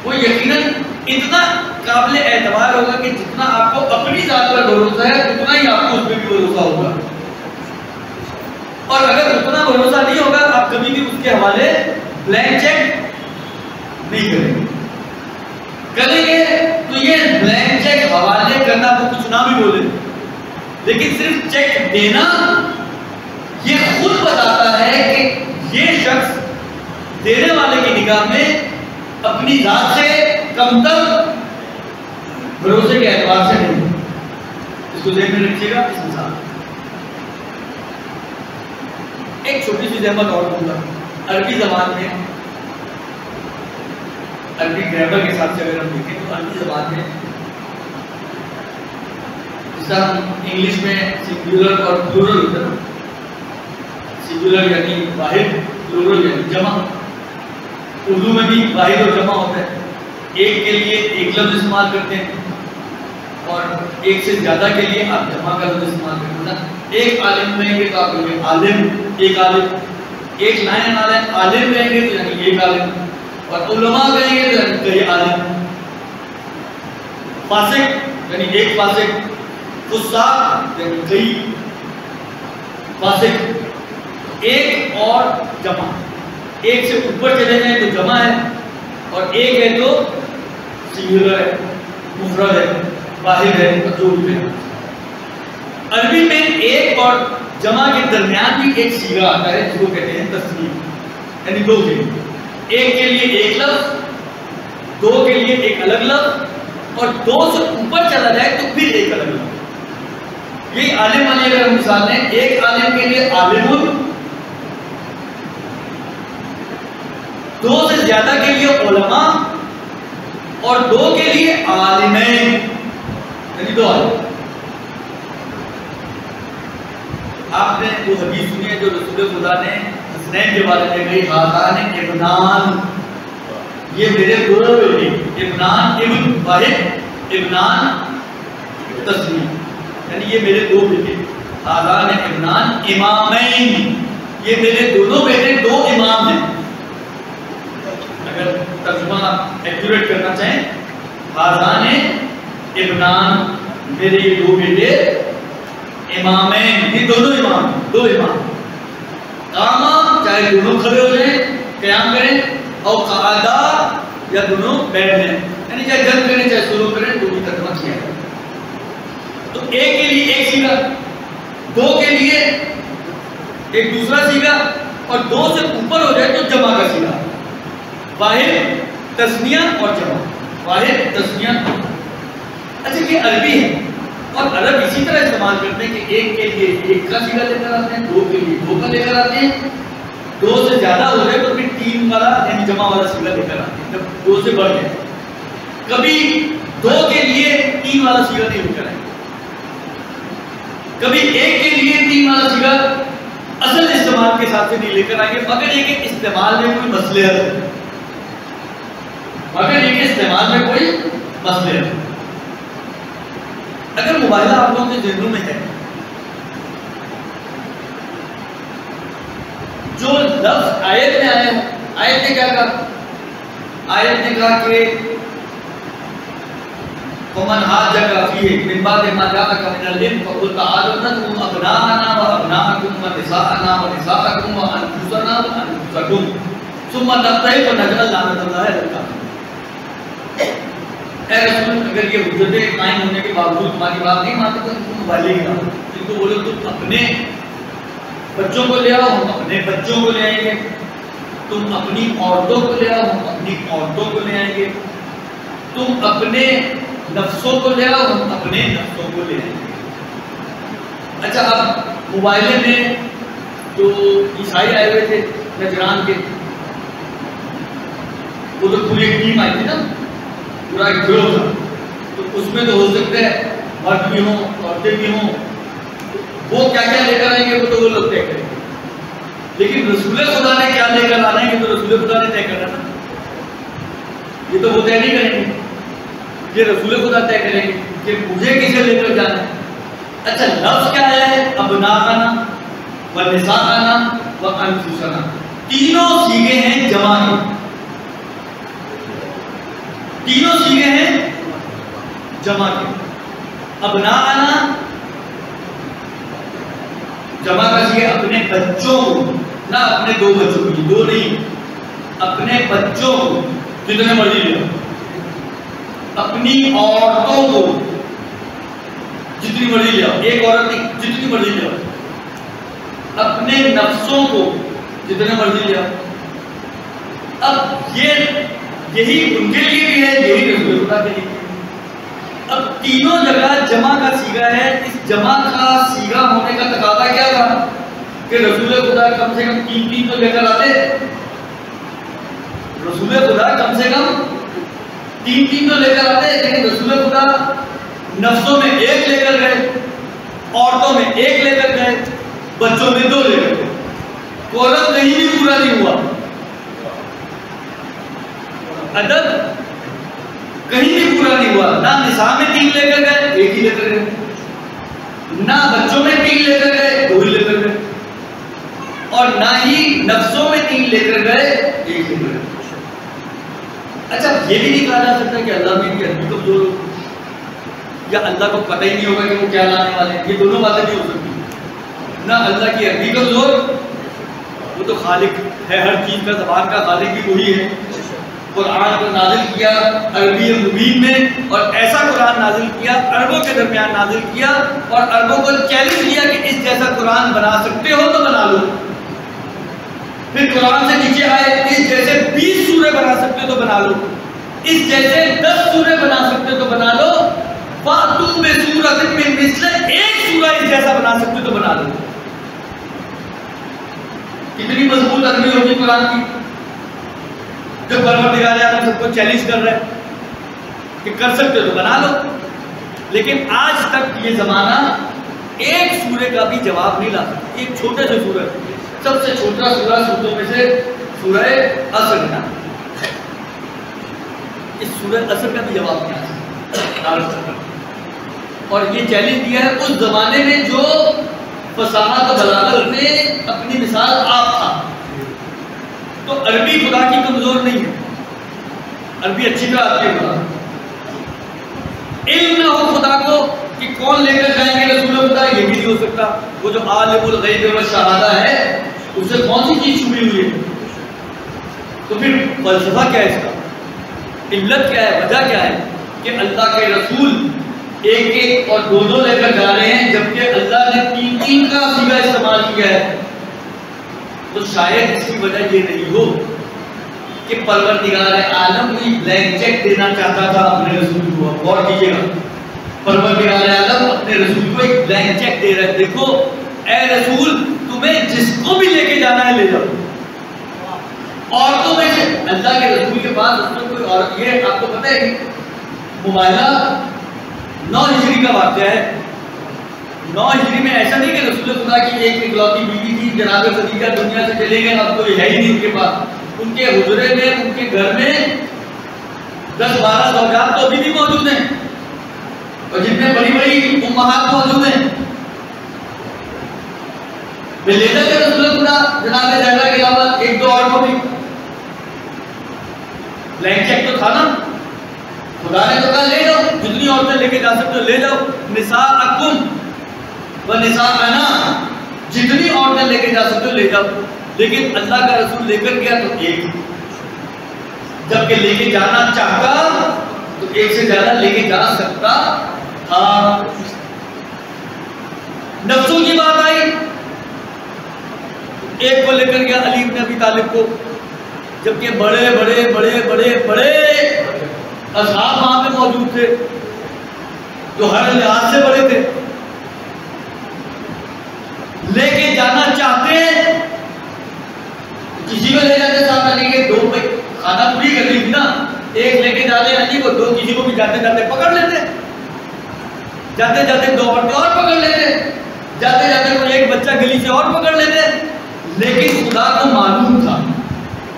وہ یقیناً اتنا قابل اعتبار ہوگا کہ جتنا آپ کو اپنی ذات پر بھروسہ ہے اتنا ہی آپ کو اس پہ بھی بھروسہ ہوگا. اور اگر اتنا بھروسہ نہیں ہوگا آپ کبھی بھی اس کے حوالے بلینک چیک نہیں کریں گے. کریں گے تو یہ بلینک چیک حوالے کرنا تو کچھ نہ بھی بولے، لیکن صرف چیک دینا یہ خود بتاتا ہے کہ یہ شخص دینے والے کی نگاہ میں اپنی ذات سے کمتر بھروسے کے اعتبار سے نہیں. اس کو ذہن میں رکھیے گا. اس مثال ایک چھوٹی سی زحمت اور دوں گا. عربی زبان میں عربی گرامر کے حساب سے اگر ہم دیکھیں تو عربی زبان میں جس طرح ہم انگلش میں سنگولر اور پلورل ہوتا ہے، سنگولر یعنی واحد، پلورل یعنی جمع، اردو میں بھی واحد اور جمع ہوتا ہے، ایک کے لیے ایک لفظ استعمال کرتے ہیں اور ایک سے زیادہ کے لیے آپ جمع کا لفظ استعمال کرتے ہیں. ایک عالم کہیں گے تو آپ کہیں گے عالم، ایک عالم، ایک لائن عالم کہیں گے تو یعنی ایک عالم، اور علماء کہیں گے تو یعنی کئی عالم. فاسق یعنی ایک فاسق، فساق یعنی کئی فاسق. ایک اور جمع، ایک سے اوپر چلے جائیں تو جمع ہے اور ایک ہے تو سنگولر ہے، مفرد ہے، واحد ہے، مجموع ہے. عربی میں ایک اور جمع کے درمیان بھی ایک صیغہ آتا ہے جس کو کہتے ہیں تسنیہ، یعنی دو کے لیے، ایک کے لیے ایک لفظ، دو کے لیے ایک الگ لفظ، اور دو سے اوپر چلا جائے تو پھر ایک الگ لفظ. یہ عالم والی اگر ہم مثال لیں، ایک عالم کے لیے عالم، دو سے زیادہ کے لیے علماء، اور دو کے لیے عالمین یعنی دو عالم. آپ نے وہ حدیث سنی ہے جو رسول خدا نے حسنین کے بارے میں کہی، ہاتان ابنان، یہ میرے دو بیٹے، ابنان ابن واحد، ابنان تسنیہ، یعنی یہ میرے دو بیٹے. ہاتان ابنان امامین، یہ میرے دونوں بیٹے دو امام ہیں. اگر ترجمہ ایکوریٹ کرنا چاہیں، ہاتان ابنان، میرے یہ دو بیٹے امامین، یہ دونوں امام، دو امام. قاما چاہے دونوں کھڑے ہو جائیں، قیام کریں، اور قعدہ یا دونوں بیٹھ جائیں، یعنی چاہے جنگ کریں چاہے سلو کریں، دو بھی ترجمہ کیا ہے. تو ایک کے لیے ایک صیغہ، دو کے لیے ایک دوسرا صیغہ، اور دو سے اوپر ہو جائے تو جمع کا صیغہ. واحد، تثنیہ اور جمع، واحد، تثنیہ. اچھا یہ عربی ہے اور عرب اسی طرح استعمال کرتے ہیں کہ ایک کے لیے ایک کا صیغہ لے کر آتے ہیں، دو کے لیے دو کا لے کر آتے ہیں، دو سے زیادہ ہو جائے تو پھر تین والا یعنی جمع والا صیغہ لے کر آتے ہیں جب دو سے بڑھ جائے. کبھی دو کے لیے تین والا صیغہ نہیں لے کر آئیں، کبھی ایک کے لیے تین والا صیغہ اصل استعمال کے حساب سے نہیں لے کر آئیں گے، مگر یہ کہ استعمال میں کوئی مصلحت ہے، مگر یہ کہ استعمال میں کوئی مصلحت ہے. اگر مباحثہ آپ لوگوں کے ذہنوں میں ہے، جو لفظ آیت میں آیا ہے، آیت نے کیا کہا؟ آیت نے کہا کہ وَمَنْ حَاجَّكَ فِيهِ مِنْ بَعْدِ مَا جَاءَكَ مِنَ الْعِلْمِ فَقُلْ تَعَالَوْا نَدْعُ أَبْنَاءَنَا وَأَبْنَاءَكُمْ وَنِسَاءَنَا وَنِسَاءَكُمْ وَأَنفُسَنَا وَأَنفُسَكُمْ ثُمَّ نَبْتَهِلْ فَنَجْعَلْ لَعْنَتَ اللَّهِ عَلَى الْكَاذِبِينَ. اے رسول، اگر یہ حجتیں قائم ہونے کے باوجود تمہاری بات نہیں مانتے تو ان کو مبالغے نہ ہو، ان کو بولو تم اپنے بچوں کو لے آؤ، ہم اپنے بچوں کو لے آئیں گے، تم اپنی عورتوں کو لے آؤ، ہم اپنی عورتوں کو لے آئیں گے، تم اپنے نفسوں کو لے آؤ، ہم اپنے نفسوں کو لے آئیں گے. اچھا اب مباحثے میں جو عیسائی آئے ہوئے تھے نجران کے، وہ تو پوری ایک ٹیم آئی تھی نا، پورا ایک گروہ تھا، تو اس میں تو ہو سکتا ہے مرد بھی ہوں، عورتیں بھی ہوں، وہ کیا کیا لے کر آئیں گے وہ تو وہ لوگ طے کریں گے. لیکن رسول خدا نے کیا لے کر آنا ہے یہ تو رسول خدا نے طے کرنا نا، یہ تو وہ طے نہیں کریں گے، یہ رسول خدا طے کریں گے کہ مجھے کسے لے کر جانا ہے. اچھا لفظ کیا ہے؟ ابناءنا ونساءنا وانفسنا، تینوں صیغے ہیں جمع کے، تینوں صیغے ہیں جمع کے. ابناءنا جمع کا صیغہ اپنے بچوں کو، نہ اپنے دو بچوں کو، دو نہیں، اپنے بچوں کو جتنے مرضی لے، اپنی عورتوں کو جتنی مرضی لے آؤ، ایک عورت نہیں جتنی مرضی لے آؤ، اپنے نفسوں کو جتنے مرضی لے آؤ. اب یہی ان کے لیے بھی ہے، یہی رسول خدا کے لیے. اب تینوں جگہ جمع کا صیغہ ہے، اس جمع کا صیغہ ہونے کا تقاضا کیا تھا کہ رسول خدا کم سے کم تین تو لے کر آتے، رسول خدا کم سے کم تین تین تو لے کر آتے ہیں، لیکن رسول خدا نفسوں میں ایک لے کر گئے، عورتوں میں ایک لے کر گئے، بچوں میں دو لے کر گئے. عورت کہیں بھی پورا نہیں ہوا، ادب کہیں بھی پورا نہیں ہوا. نہ نساء میں تین لے کر گئے، ایک ہی لے کر گئے، نہ بچوں میں تین لے کر گئے، دو ہی لے کر گئے، اور نہ ہی نفسوں میں تین لے کر گئے، ایک لے کر گئے. اچھا یہ بھی نہیں کہا جا سکتا کہ اللہ میں بھی عربی کمزور ہو، یا اللہ کو پتہ ہی نہیں ہوگا کہ وہ کیا لانے والے ہیں. یہ دونوں باتیں نہیں ہو سکتی. نہ اللہ کی عربی کمزور، وہ تو خالق ہے ہر چیز کا، زبان کا خالق بھی وہی ہے. قرآن کو نازل کیا عربی مبین میں، اور ایسا قرآن نازل کیا عربوں کے درمیان نازل کیا، اور عربوں کو چیلنج کیا کہ اس جیسا قرآن بنا سکتے ہو تو بنا لو. پھر قرآن سے نیچے آئے، اس جیسے 20 سورے بنا سکتے تو بنا لو، اس جیسے 10 سورے بنا سکتے تو بنا لو، فَأْتُوا بِسُورَةٍ مِّن مِثْلِهِ، ایک سورہ اس جیسا بنا سکتے تو بنا لو. کتنی مضبوط عربی ہوگی قرآن کی، جو پروردگار عالم سب کو چیلنج کر رہے ہیں کہ کر سکتے تو بنا لو. لیکن آج تک یہ زمانہ ایک سورے کا بھی جواب نہیں لا سکتا. ایک چھوٹے سے سورہ، سب سے چھوٹا سورہ سورتوں میں سے سورہ عصر کا، اس سورہ عصر کا بھی جواب نہیں آ سکتا. اور یہ چیلنج دیا ہے اس زمانے میں جو فصاحت و بلاغت میں اپنی مثال آپ تھا. تو عربی خدا کی کمزور نہیں ہے، عربی اچھی طرح آتی ہے. خدا علم نہ ہو خدا کو کہ کون لے کر جائیں گے رسول خدا، یہ بھی نہیں ہو سکتا. وہ جو عالم الغیب والشہادہ ہے اسے کون سی چیز چھپی ہوئی ہے؟ تو پھر فلسفہ کیا ہے اس کا، علت کیا ہے، وجہ کیا ہے کہ اللہ کے رسول ایک ایک اور دو دو لے کر جا رہے ہیں، جبکہ اللہ نے تین تین کا صیغہ استعمال کیا ہے. تو شاید اس کی وجہ یہ نہیں ہو کہ پروردگار عالم کوئی بلینک چیک دینا چاہتا تھا اپنے رسول کو. غور کیجیے گا، پروردگار عالم اپنے رسول کو ایک بلینک چیک دے رہے، دیکھو اے رسول تمہیں جس کو بھی لے کے جانا ہے لے جاؤ. عورتوں میں سے اللہ کے رسول کے پاس اس میں کوئی عورت، یہ آپ کو پتہ ہے مبالغہ 9 ہجری کا واقعہ ہے. 9 ہجری میں ایسا نہیں کہ رسول خدا کی ایک اکلوتی بیوی تھی جناب خدیجہ، دنیا سے چلے گئے، اب کوئی ہے ہی نہیں ان کے پاس. ان کے حجرے میں، ان کے گھر میں 10-12 زوجات تو ابھی بھی موجود ہیں، اور جتنے بڑی بڑی امہات موجود ہیں. لے جاتے رسول خدا جناب زہرا کے علاوہ ایک دو اور کو بھی. بلینک چیک تو تھا نا، خدا نے تو کہا لے جاؤ، جتنی عورتیں لے کے جا سکتے ہو لے جاؤ. نساءکم و نساءنا، جتنی عورتیں لے کے جا سکتے ہو لے جاؤ. لیکن اللہ کا رسول لے کر گیا تو ایک، جبکہ لے کے جانا چاہتا تو ایک سے زیادہ لے کے جا سکتا تھا. نفسوں کی بات آئی، ایک کو لے کر گیا علی بن ابی طالب کو، جبکہ بڑے بڑے بڑے بڑے بڑے اصحاب وہاں پہ موجود تھے جو ہر لحاظ سے بڑے تھے. لے کے جانا چاہتے ہیں کسی کو لے جاتے ساتھ علی کے، دو بھائی کھانا پوری کر لی تھی نا، ایک لے کے جاتے علی کو، دو کسی کو بھی جاتے جاتے پکڑ لیتے، جاتے جاتے دو عورتیں اور پکڑ لیتے، جاتے جاتے کوئی ایک بچہ گلی سے اور پکڑ لیتے. لیکن خدا کو معلوم تھا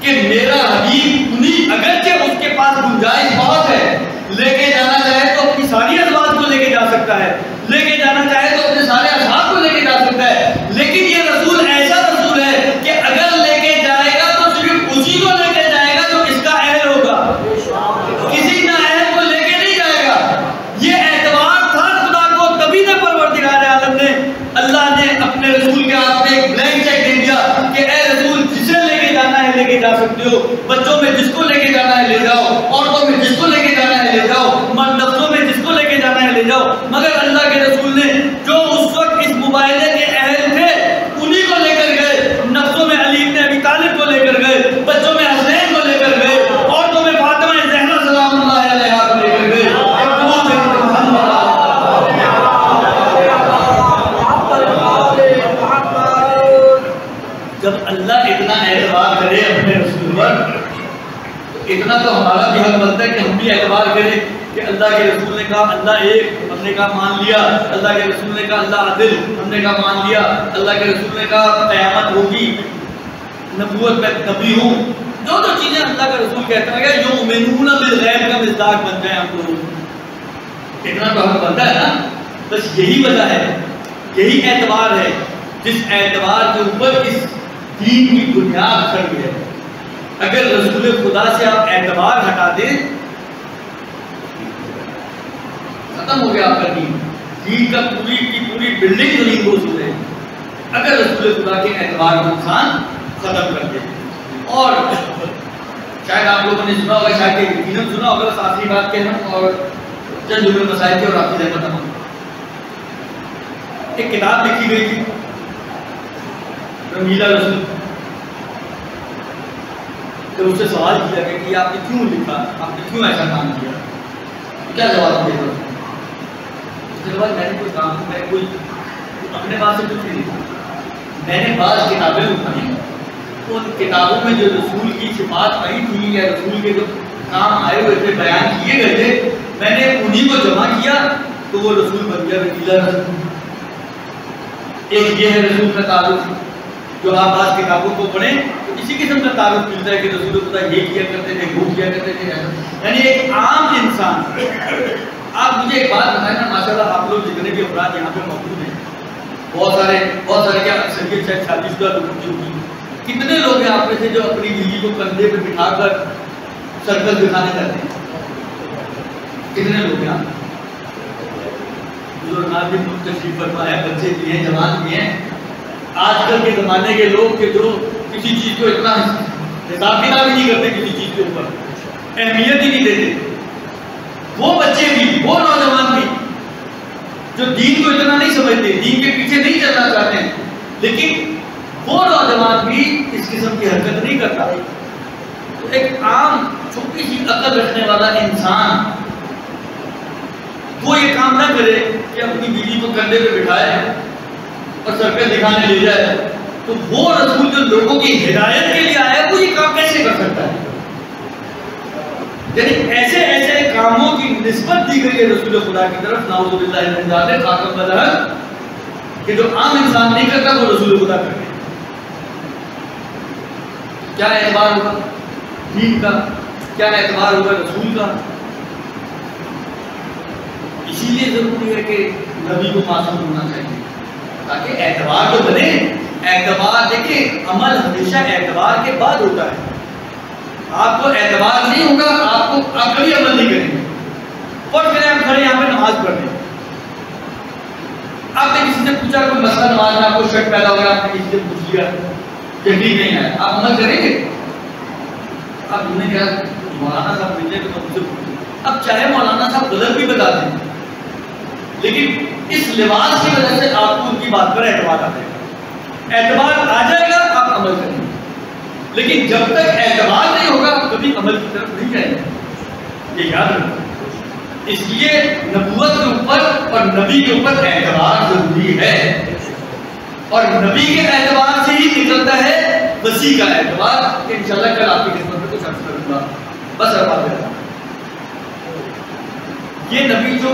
کہ میرا حبیب انہیں، اگرچہ اس کے پاس گنجائش بہت ہے، لے کے جانا چاہے تو اپنی ساری ازواج کو لے کے جا سکتا ہے، لے کے جانا چاہے تو اپنے سارے اصحاب کو لے کے جا سکتا ہے. لیکن یہ رسول ایسا رسول ہے کہ اگر لے کے جائے گا تو صرف اسی کو لے کے جائے گا جو اس کا اہل ہوگا، کسی نااہل کو لے کے نہیں جائے گا. یہ اعتبار تھا خدا کو، تبھی نہ پروردگار عالم نے، اللہ نے اپنے رسول کے ہاتھ میں ایک بلینک چیک دے دیا کہ اے رسول جسے لے کے جانا ہے لے کے جا سکتے ہو، بچوں میں جس کو لے کے جانا ہے لے جاؤ، عورتوں میں جس کو لے کے جانا ہے لے جاؤ، نفسوں میں جس کو لے کے جانا ہے لے جاؤ. مگر اللہ کے رسول نے جو اس وقت اس مباہلے کے اہل تھے انہی کو لے کر گئے. نفسوں میں علی بن ابی طالب کو لے کر گئے، بچوں میں حسین کو لے کر گئے، عورتوں میں فاطمہ زہرا سلام اللہ علیہا کو لے کر گئے. جب اللہ اتنا اعتبار کرے اپنے رسول پر، تو اتنا تو ہمارا بھی حق بنتا ہے کہ ہم بھی اعتبار کریں کہ اللہ کے رسول نے کہا اللہ ایک، ہم نے کہا مان لیا، اللہ کے رسول نے کہا اللہ عادل، ہم نے کہا مان لیا، اللہ کے رسول نے کہا قیامت ہوگی، نبوت میں نبی ہوں، جو جو چیزیں اللہ کا رسول کہتا ہے یؤمنون بالغیب کا مصداق بن جائیں ہم لوگ، اتنا تو حق بنتا ہے نا. بس یہی وجہ ہے، یہی اعتبار ہے جس اعتبار کے اوپر اس دین کی بنیاد کھڑی ہے. اگر رسول خدا سے آپ اعتبار ہٹا دیں ختم ہو گیا آپ کا دین. دین کا پوری کی پوری بلڈنگ زمین کو اصول ہے اگر رسول خدا کے اعتبار کو انسان ختم کر دے. اور شاید آپ لوگوں نے سنا ہوگا، شاید یقیناً سنا ہوگا، بس آخری بات کہنا اور چند جملے مسائل کے اور آپ کی رحمت ہم. ایک کتاب لکھی گئی تھی رمیلا رسول، تو اس سے سوال کیا گیا کہ آپ نے کیوں لکھا، آپ نے کیوں ایسا کام کیا، کیا جواب دے گا؟ اس کے بعد میں نے کوئی کام، میں کوئی اپنے پاس سے کچھ نہیں لکھا، میں نے بعض کتابیں اٹھائی، ان کتابوں میں جو رسول کی صفات آئی تھی یا رسول کے جو کام آئے ہوئے تھے، بیان کیے گئے تھے، میں نے انہی کو جمع کیا تو وہ رسول بن گیا رمیلا رسول. ایک یہ ہے رسول کا تعارف، جو آپ بعض کتابوں کو پڑھیں تو اسی قسم کا تعارف ملتا ہے کہ رسول خدا یہ کیا کرتے تھے، وہ کیا کرتے تھے. یعنی ایک عام انسان. آپ مجھے ایک بات بتائیں نا، ماشاء اللہ آپ لوگ جتنے بھی افراد یہاں پہ موجود ہیں، بہت سارے کیا اکثریت شاید 40 لوگوں کی ہوگی، کتنے لوگ ہیں آپ میں سے جو اپنی بیوی کو کندھے پہ بٹھا کر سرکس دکھانے جاتے ہیں؟ کتنے لوگ ہیں؟ بزرگان بھی تشریف فرما ہے، بچے بھی ہیں، جوان بھی ہیں. آج کل کے زمانے کے لوگ کہ جو کسی چیز کو اتنا حساب کتاب ہی نہیں کرتے، کسی چیز کے اوپر اہمیت ہی نہیں دیتے. وہ بچے بھی، وہ نوجوان بھی جو دین کو اتنا نہیں سمجھتے، دین کے پیچھے نہیں چلنا چاہتے ہیں، لیکن وہ نوجوان بھی اس قسم کی حرکت نہیں کرتا. تو ایک عام چھوٹی سی عقل رکھنے والا انسان وہ یہ کام نہ کرے کہ اپنی بیوی کو کندھے پہ بٹھائے اور سرکس دکھانے لے جائے. تو وہ رسول جو لوگوں کی ہدایت کے لیے آیا وہ یہ کام کیسے کر سکتا ہے؟ یعنی ایسے کاموں کی نسبت دی گئی ہے رسول خدا کی طرف، نعوذ باللہ من ذالک، خاتم بدر، کہ جو عام انسان نہیں کرتا وہ رسول خدا کرتے. کیا اعتبار ہوگا دین کا، کیا اعتبار ہوگا رسول کا؟ اسی لیے ضروری ہے کہ نبی کو معصوم ہونا چاہیے تاکہ اعتبار تو بنے. اعتبار دیکھیں، عمل ہمیشہ اعتبار کے بعد ہوتا ہے. آپ کو اعتبار نہیں ہوگا، آپ کبھی عمل نہیں کریں گے. اور پھر ہم کھڑے یہاں پہ نماز پڑھیں، آپ نے کسی سے پوچھا کوئی مسئلہ نماز میں، آپ کو شک پیدا ہو گیا، آپ نے کسی سے پوچھ لیا، یقین نہیں آیا، آپ عمل کریں گے؟ آپ نے کہا مولانا صاحب ملے تو مجھ سے پوچھیں. اب چاہے مولانا صاحب غلط بھی بتا دیں، لیکن اس لباس کی وجہ سے آپ کو ان کی بات پر اعتبار آ جائے گا. اعتبار آ جائے گا آپ عمل کریں گے، لیکن جب تک اعتبار نہیں ہوگا آپ کبھی عمل کی طرف نہیں جائیں گے. یہ یاد رکھیں. اس لیے نبوت کے اوپر اور نبی کے اوپر اعتبار ضروری ہے، اور نبی کے اعتبار سے ہی نکلتا ہے وسیع کا اعتبار. کہ انشاءاللہ کل آپ کی خدمت میں کچھ عرض کروں گا. بس ارباب یہ نبی جو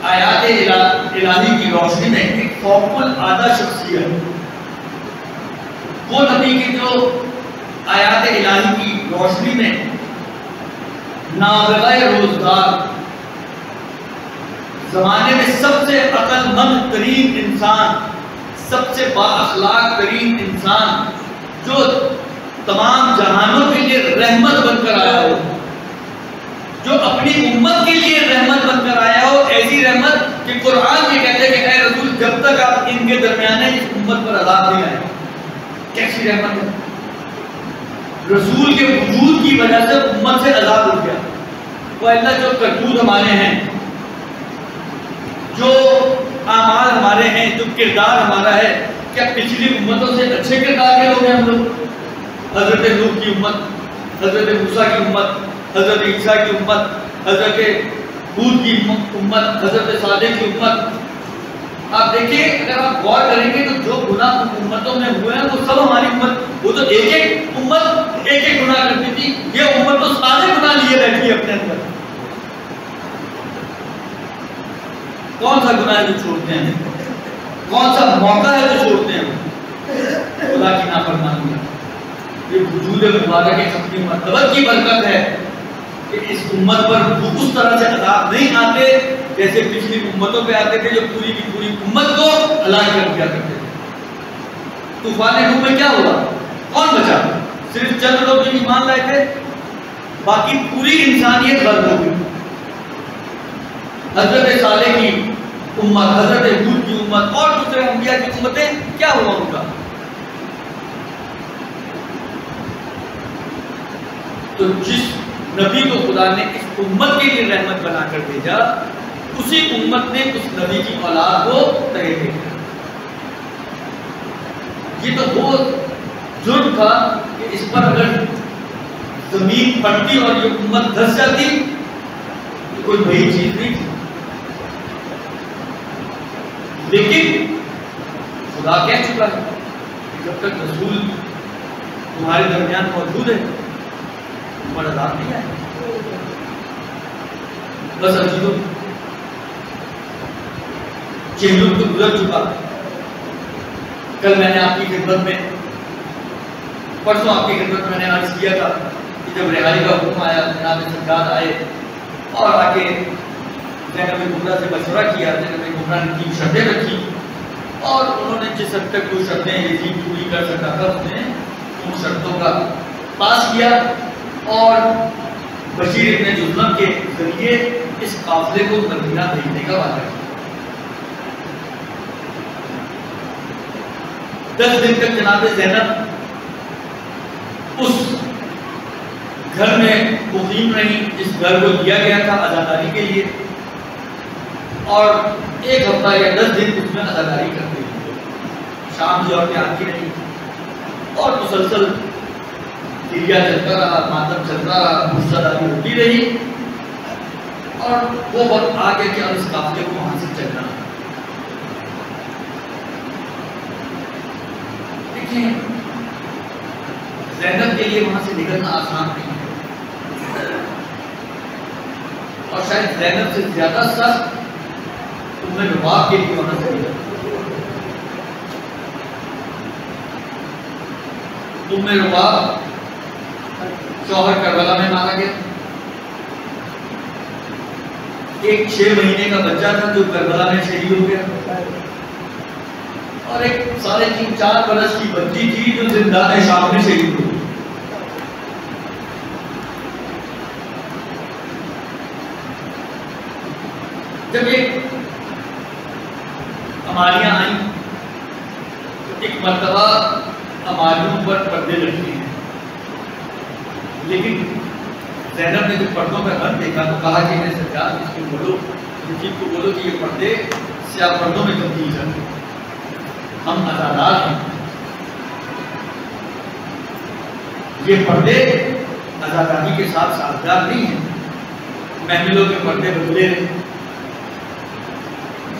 آیات الہی کی روشنی میں ایک فوق العادہ شخصیت، وہ نبی کے جو آیات الہی کی روشنی میں نابغہ روزگار، زمانے میں سب سے عقل مند ترین انسان، سب سے با اخلاق ترین انسان، جو تمام جہانوں کے لیے رحمت بن کر آیا ہو، جو اپنی امت کے لیے رحمت بن کر آیا ہو، ایسی رحمت کہ قرآن یہ کہتے ہیں کہ اے رسول جب تک آپ ان کے درمیان ہیں اس امت پر عذاب نہیں آئے. کیسی رحمت ہے؟ رسول کے وجود کی وجہ سے امت سے عذاب اٹھ گیا. وہ اللہ جو کرتوت ہمارے ہیں، جو اعمال ہمارے ہیں، جو کردار ہمارا ہے، کیا پچھلی امتوں سے اچھے کردار کے لوگ ہیں ہم لوگ؟ حضرت نوح کی امت، حضرت موسیٰ کی امت، حضرت عیسیٰ کی امت، حضرت ہود کی امت، حضرت صالح کی امت. آپ دیکھیں اگر آپ غور کریں گے تو جو گناہ امتوں میں ہوئے ہیں وہ سب ہماری امت، وہ تو ایک ایک امت ایک ایک گناہ کرتی تھی، یہ اپنے اندر؟ کون سا گناہ ہے جو چھوڑتے ہیں؟ کون سا موقع ہے جو چھوڑتے ہیں؟ خدا کی نافرمانی ہے۔ یہ وجود مبارک اپنی مرتبت کی برکت ہے کہ اس امت پر وہ اس طرح سے عذاب نہیں آتے جیسے پچھلی امتوں پہ آتے تھے جو پوری کی پوری امت کو ہلاک کر دیا کرتے تھے۔ طوفان نوح میں کیا ہوا؟ کون بچا؟ صرف چند لوگ جو ایمان لائے تھے، باقی پوری انسانیت غرق ہو گئی۔ حضرت صالح کی امت، حضرت ہود کی امت اور دوسرے انبیاء کی امتیں، کیا ہوا ان کا؟ تو جس نبی کو خدا نے اس امت کے لیے رحمت بنا کر بھیجا، اسی امت نے اس نبی کی اولاد کو تہے بھیجا۔ یہ تو وہ جرم تھا کہ اس پر اگر زمین پھٹتی اور یہ امت دھس جاتی تو کوئی بڑی چیز نہیں تھی، لیکن خدا کہہ چکا ہے کہ جب تک رسول تمہارے درمیان موجود ہے تمہارا عذاب نہیں آئے۔ بس عزیزوں، چہلم تو گزر چکا۔ کل میں نے آپ کی خدمت میں، پرسوں آپ کی خدمت میں نے عرض کیا تھا کہ جب رہائی کا حکم آیا، جناب سرکار آئے اور آ کے زینب کبریٰ سے مشورہ کیا۔ زینب کبریٰ نے 3 شرطیں رکھی اور انہوں نے جس حد تک وہ شرطیں یزید پوری کر سکا تھا اس نے ان شرطوں کا پاس کیا اور بشیر ابن جذام کے ذریعے اس قافلے کو مدینہ بھیجنے کا وعدہ کیا۔ 10 دن تک جناب زینب اس گھر میں مقیم رہی جس گھر کو دیا گیا تھا عزاداری کے لیے، اور 1 ہفتہ یا 10 دن اس میں عزاداری کرتے رہی۔ شام کی عورتیں آتی رہی اور مسلسل گریا چلتا رہا، ماتم چلتا رہا، غصہ داری ہوتی رہی، اور وہ وقت آ گیا کہ اب اس قافلے کو وہاں سے چلنا۔ دیکھیں، زینب کے لیے وہاں سے نکلنا آسان نہیں ہے، اور شاید زینب سے زیادہ سخت ام لباب کے لیے وہاں سے نکلنا۔ ام لباب شوہر کربلا میں مارا گیا، ایک 6 مہینے کا بچہ تھا جو کربلا میں شہید ہو گیا، اور ایک 3.5-4 برس کی بچی تھی جو زندان شام میں شہید ہو گئی۔ جب یہ اماریاں آئیں تو ایک مرتبہ اماریوں پر پردے لگتے ہیں، لیکن زینب نے جو پردوں کا رنگ دیکھا تو کہا کہ میرے سرکار اس کو بولو، یزید کو بولو کہ یہ پردے سیاہ پردوں میں تبدیل کر دیں، ہم آزادار ہیں۔ یہ پردے آزاداری کے ساتھ سازگار نہیں ہیں، محملوں کے پردے بدلے رہے۔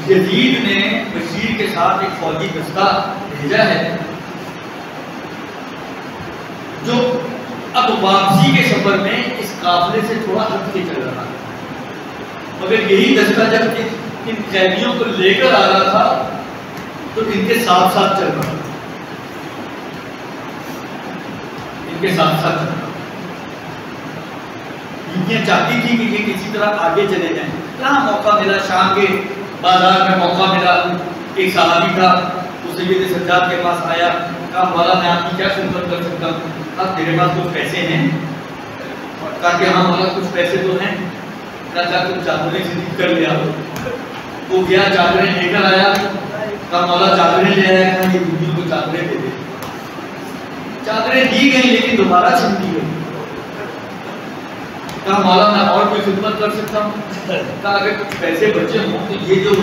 یزید نے بشیر کے ساتھ ایک فوجی دستہ بھیجا ہے جو اب واپسی کے سفر میں اس قافلے سے تھوڑا ہٹ کے چل رہا ہے، مگر یہی دستہ جب ان قیدیوں کو لے کر آ رہا تھا تو ان کے ساتھ ساتھ چل رہا تھا، ان کے ساتھ ساتھ چل رہا۔ یہ چاہتی تھی کہ یہ کسی طرح آگے چلے جائیں، کہاں موقع ملا؟ شام کے بازار میں موقع ملا، ایک صحابی تھا وہ سید سجاد کے پاس آیا، کہا مولا میں آپ کی کیا خدمت کر سکتا ہوں؟ اب تیرے پاس کچھ پیسے ہیں؟ کہا کہ ہاں مولا کچھ پیسے تو ہیں۔ کہا کچھ چادریں خرید کر لے آؤ۔ وہ گیا چادریں لے کر آیا، کہا مولا چادریں لے آیا، کہا یہ بیوی کو چادریں دے دے۔ چادریں دی گئی لیکن دوبارہ چھن دی گئی۔ کہا مولا میں اور کوئی خدمت کر سکتا ہوں؟ کہا اگر کچھ پیسے بچے ہوں تو یہ جو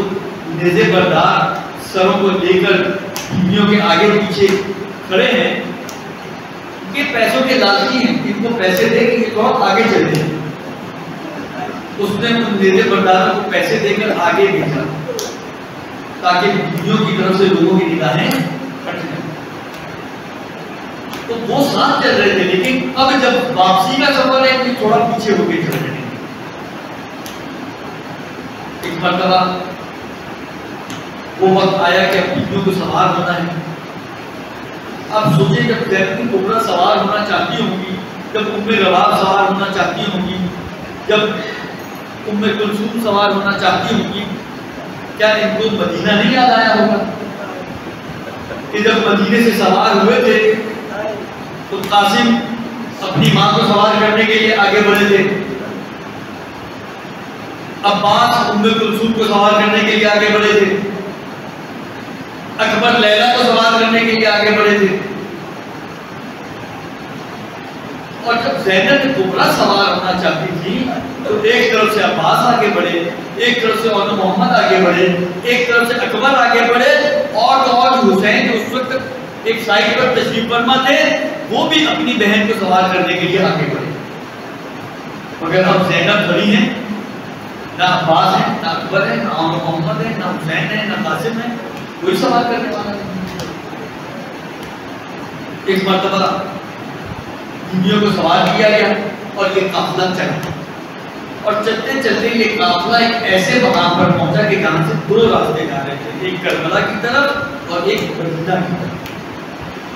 نیزے بردار سروں کو لے کر بیویوں کے آگے پیچھے کھڑے ہیں یہ پیسوں کے لالچی ہیں، ان کو پیسے دے کہ یہ بہت آگے چلے ہیں۔ اس نے ان نیزے برداروں کو پیسے دے کر آگے بھیجا تاکہ بیویوں کی طرف سے لوگوں کی نگاہیں ہٹ جائیں۔ تو وہ ساتھ چل رہے تھے، لیکن اب جب واپسی کا سفر ہے تو تھوڑا پیچھے ہو کے چل رہے ہیں۔ مرتبہ وہ وقت آیا کہ اب بیویوں کو سوار ہونا ہے. اب سوچیں جب زینب کبریٰ سوار ہونا چاہتی ہوں گی، جب ام رباب سوار ہونا چاہتی ہوں گی، جب ام کلثوم سوار ہونا چاہتی ہوں گی، کیا ان کو مدینہ نہیں یاد آیا ہوگا کہ جب مدینے سے سوار ہوئے تھے تو قاسم اپنی ماں کو سوار کرنے کے لیے آگے بڑھے تھے، عباس ام کلثوم کو سوار کرنے کے لیے آگے بڑھے تھے، اکبر لیلا کو سوار کرنے کے لیے آگے بڑھے تھے. اور جب زینب کبریٰ سوار ہونا چاہتی تھی تو ایک طرف سے عباس آگے بڑھے، ایک طرف سے اور محمد آگے بڑھے، ایک طرف سے اکبر آگے بڑھے، اور تو اور حسین جو اس وقت ایک سائیڈ پر تشریف فرما تھے وہ بھی اپنی بہن کو سوار کرنے کے لیے آگے بڑھے. مگر اب زینب کھڑی ہیں، نہ عباس ہے، نہ اکبر ہے، نہ محمد ہے، نہ حسین ہے، نہ قاسم ہے، کوئی سوال کرنے والا نہیں. ایک مرتبہ بیویوں کو سوار کیا گیا اور یہ قافلہ چلا، اور چلتے چلتے یہ قافلہ ایک ایسے مقام پر پہنچا کہ جہاں سے دو راستے جا رہے تھے، ایک کربلا کی طرف اور ایک مدینہ کی طرف.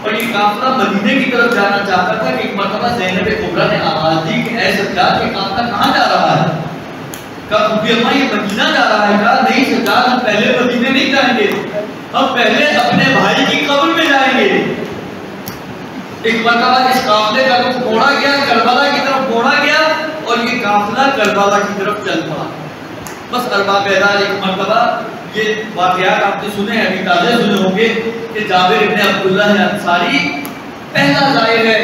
اور یہ قافلہ مدینے کی طرف جانا چاہتا تھا کہ ایک مرتبہ زینب کبریٰ نے آواز دی کہ اے سجاد یہ قافلہ کہاں جا رہا ہے؟ کہا بی اماں یہ مدینہ جا رہا ہے. کہا نہیں سجاد ہم پہلے مدینے نہیں جائیں گے، ہم پہلے اپنے بھائی کی قبر میں جائیں گے. ایک مرتبہ اس قافلے کا رخ موڑا گیا، کربلا کی طرف موڑا گیا اور یہ قافلہ کربلا کی طرف چل پڑا. بس ارباب بیدار ایک مرتبہ یہ واقعات آپ نے سنے ہیں، ابھی تازے سنے ہوں گے کہ جابر ابن عبداللہ انصاری پہلا زائر ہے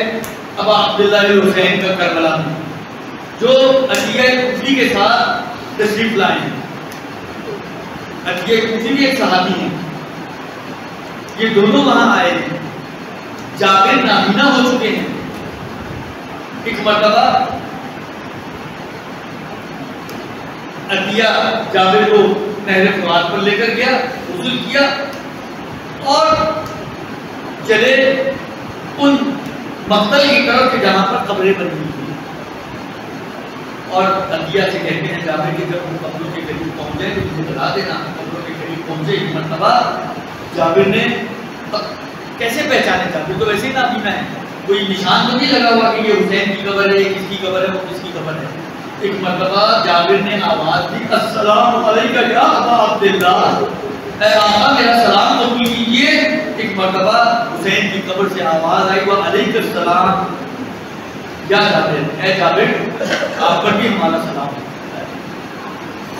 ابا عبداللہ حسین کا کربلا میں، جو عطیہ کوفی کے ساتھ تشریف لائے ہیں. عطیہ کوفی بھی ایک صحابی ہیں، یہ دونوں وہاں آئے ہیں. جابر نابینا ہو چکے ہیں. ایک مرتبہ عطیہ جابر کو نہر فرات پر لے کر گیا، غسل کیا اور چلے ان مقتل کی طرف جہاں پر قبریں بنی ہوئی تھیں. اور عطیہ سے کہتے ہیں جابر کہ جب ان قبروں کے قریب پہنچے تو مجھے بتا دینا. قبروں کے قریب پہنچے ایک مرتبہ جابر نے کیسے پہچانے؟ جابر تو ویسے ہی نابینا ہے، کوئی نشان تو نہیں لگا ہوا کہ یہ حسین کی قبر ہے، کس کی قبر ہے، وہ کس کی قبر ہے. ایک مرتبہ جابر نے آواز دی السلام علیکہ یا ابا عبداللہ، اے آقا میرا سلام قبول کیجیے. ایک مرتبہ حسین کی قبر سے آواز آئی وعلیکم السلام یا جابر، اے جابر آپ پر بھی ہمارا سلام.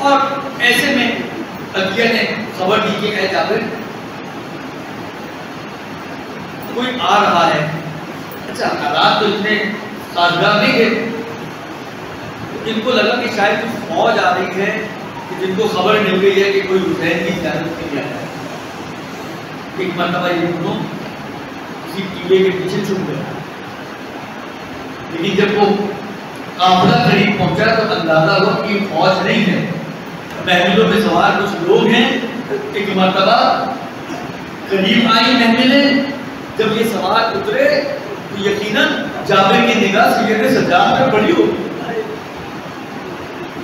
اور ایسے میں عطیہ نے خبر دی کہ اے جابر کوئی آ رہا ہے. اچھا حالات تو اتنے سازگار نہیں تھے، ان کو لگا کہ شاید کچھ فوج آ رہی ہے کہ جن کو خبر مل گئی ہے کہ کوئی حسین کی زیارت کے لیے آیا ہے. ایک مرتبہ یہ دونوں کسی قلعے کے پیچھے چھپ گئے، لیکن جب وہ قافلہ قریب پہنچا تو اندازہ ہوا کہ فوج نہیں ہے، محملوں میں سوار کچھ لوگ ہیں. ایک مرتبہ قریب آئی محملیں، جب یہ سوار اترے تو یقیناً جابر کی نگاہ سید سجاد پر پڑی ہوگی.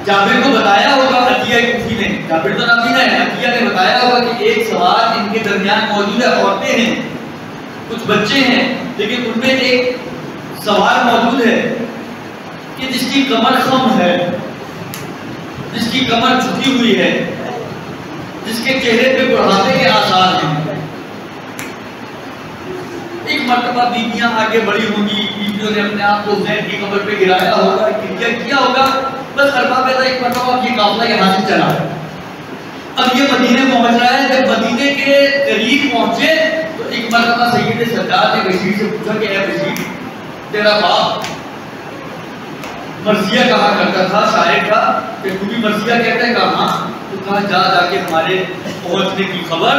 جابر کو بتایا ہوگا عطیہ کوفی نے، جابر تو نابینا ہے، عطیہ نے بتایا ہوگا کہ ایک سوار ان کے درمیان موجود ہے، عورتیں ہیں، کچھ بچے ہیں، لیکن ان میں ایک سوار موجود ہے کہ جس کی کمر خم ہے، جس کی کمر جھکی ہوئی ہے، جس کے چہرے پہ بڑھاپے کے آثار ہیں. ایک مرتبہ بیویاں آگے بڑھی ہوں گی، بیویوں نے اپنے آپ کو حسین کی قبر پہ گرایا ہوگا، کیا ہوگا. بس ارباب بیدار ایک مرتبہ یہ قافلہ یہاں سے چلا. اب یہ مدینے پہنچ رہا ہے. جب مدینے کے قریب پہنچے تو ایک مرتبہ سید سجاد نے بشیر سے پوچھا کہ اے بشیر تیرا باپ مرثیہ کہا کرتا تھا، شاعر تھا، کہ تو بھی مرثیہ کہتا ہے؟ کہا ہاں. تو کہا جا جا کے ہمارے پہنچنے کی خبر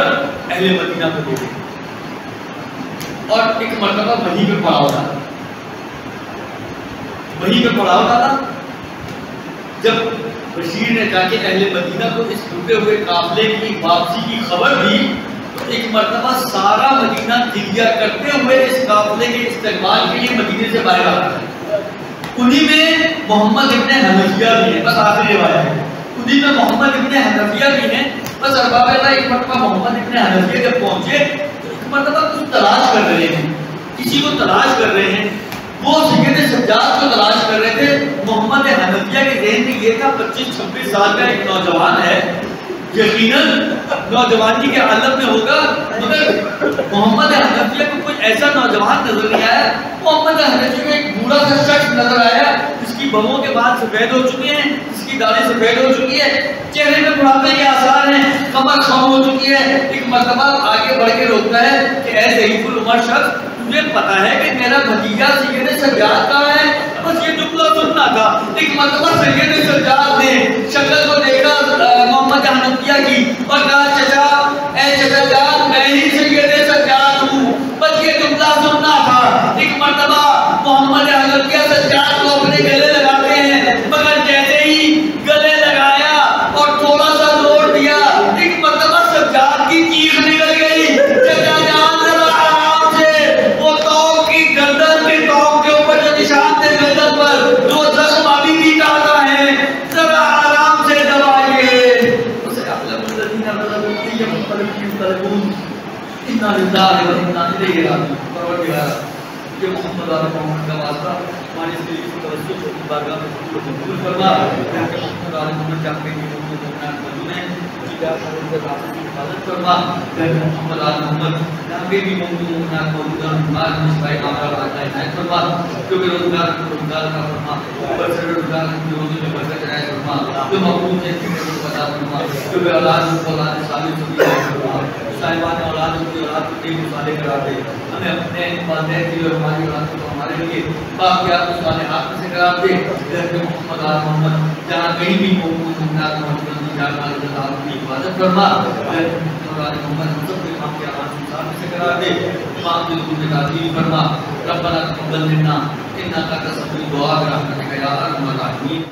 اہل مدینہ کو دے دے. اور ایک مرتبہ وہیں پہ پڑاؤ ڈالا، وہیں پہ پڑاؤ ڈالا. جب بشیر نے جا کے اہل مدینہ کو اس ٹوٹے ہوئے قافلے کی واپسی کی خبر دی تو ایک مرتبہ سارا مدینہ تلیا کرتے ہوئے اس قافلے کے استقبال کے لیے مدینے سے باہر آتا ہے. انہی میں محمد ابن حنفیہ بھی ہے، بس آخری روایت ہے، انہیں میں محمد ابن حنفیہ بھی ہیں. بس ارباب اللہ ایک مرتبہ محمد ابن حنفیہ جب پہنچے تو ایک مرتبہ کچھ تلاش کر رہے ہیں, کسی کو تلاش کر رہے ہیں. وہ سید سجاد کو تلاش کر رہے تھے. محمد حنفیہ کے ذہن میں یہ تھا 25-26 سال کا ایک نوجوان ہے, یقیناً نوجوانی کے عالم میں ہوگا, مگر محمد حنفیہ کو کوئی ایسا نوجوان نظر نہیں آیا. محمد حنفیہ کو ایک بوڑھا سا شخص نظر آیا جس کی بہوں کے بال سفید ہو چکی ہیں, جس کی داڑھی سفید ہو چکی ہے, چہرے میں بڑھاپے کے آثار ہیں, کمر خم ہو چکی ہے. ایک مرتبہ آگے بڑھ کے روکتا ہے کہ اے ضعیف العمر شخص, تجھے پتا ہے کہ میرا بھتیجا سید سجاد کہاں ہے؟ بس یہ جملہ سننا تھا. ایک مرتبہ سید سجاد نے شکل کو دیکھا محمد حنفیہ کی اور کہا چچا, اے چچا جان, میں ہی سید سجاد ہوں. بس یہ جملہ سننا تھا. ایک مرتبہ محمد حنفیہ سجاد کو اپنے گلے لگاتے ہیں, مگر جیسے ہی گلے لگایا اور تھوڑا سا زور دیا, ایک مرتبہ سجاد کی چیخ نکل گئی, چچا جان ذرا آرام سے. وہ توق کی گردن کے توق کے اوپر جو نشان تھے گردن پر, جو زخم ابھی بھی ڈالتا ہے, ذرا آرام سے دبائیے. اسے اعلم الذین ظلموا ایم منقلبون انا للہ و انا الیہ راجعون. پروردگار یہ محمد آل محمد کا واسطہ ہماری اس لیے توسط کی بارگاہ میں قبول فرما. کہ محمد آل محمد جہاں پہ بھی مومنان موجود ہیں اسی جگہ پر ان کے باپ کی حفاظت فرما. کہ محمد آل محمد جہاں پہ بھی مومنان موجود ہیں بیمار مسائل ہمارا واقعہ عنایت فرما. جو بے روزگار کو روزگار کا فرما, اوپر سے روزگار کی روزی میں برکت عنایت فرما. جو محروم ہے ان کو عطا فرما. جو بے اولاد کو اولاد ثابت ہوتی ہے فرما. صاحبان اولاد کی اولاد کو نیک صالح کرا دے. ہمیں اپنے والدین کی اور ہماری اولاد کو ہمارے لیے باقیات کو صالحات سے کرا دے. کہ محمد آل محمد جہاں کہیں بھی مومنات موجود ہیں جہاں ہماری اللہ کی حفاظت فرما. محمد آل محمد ہم سب کے امام کے آواز سے کرا دے. امام کی حضور میں تعظیم فرما. ربنا تقبل منا انک انت السمیع الدعاء برحمتک یا ارحم الراحمین.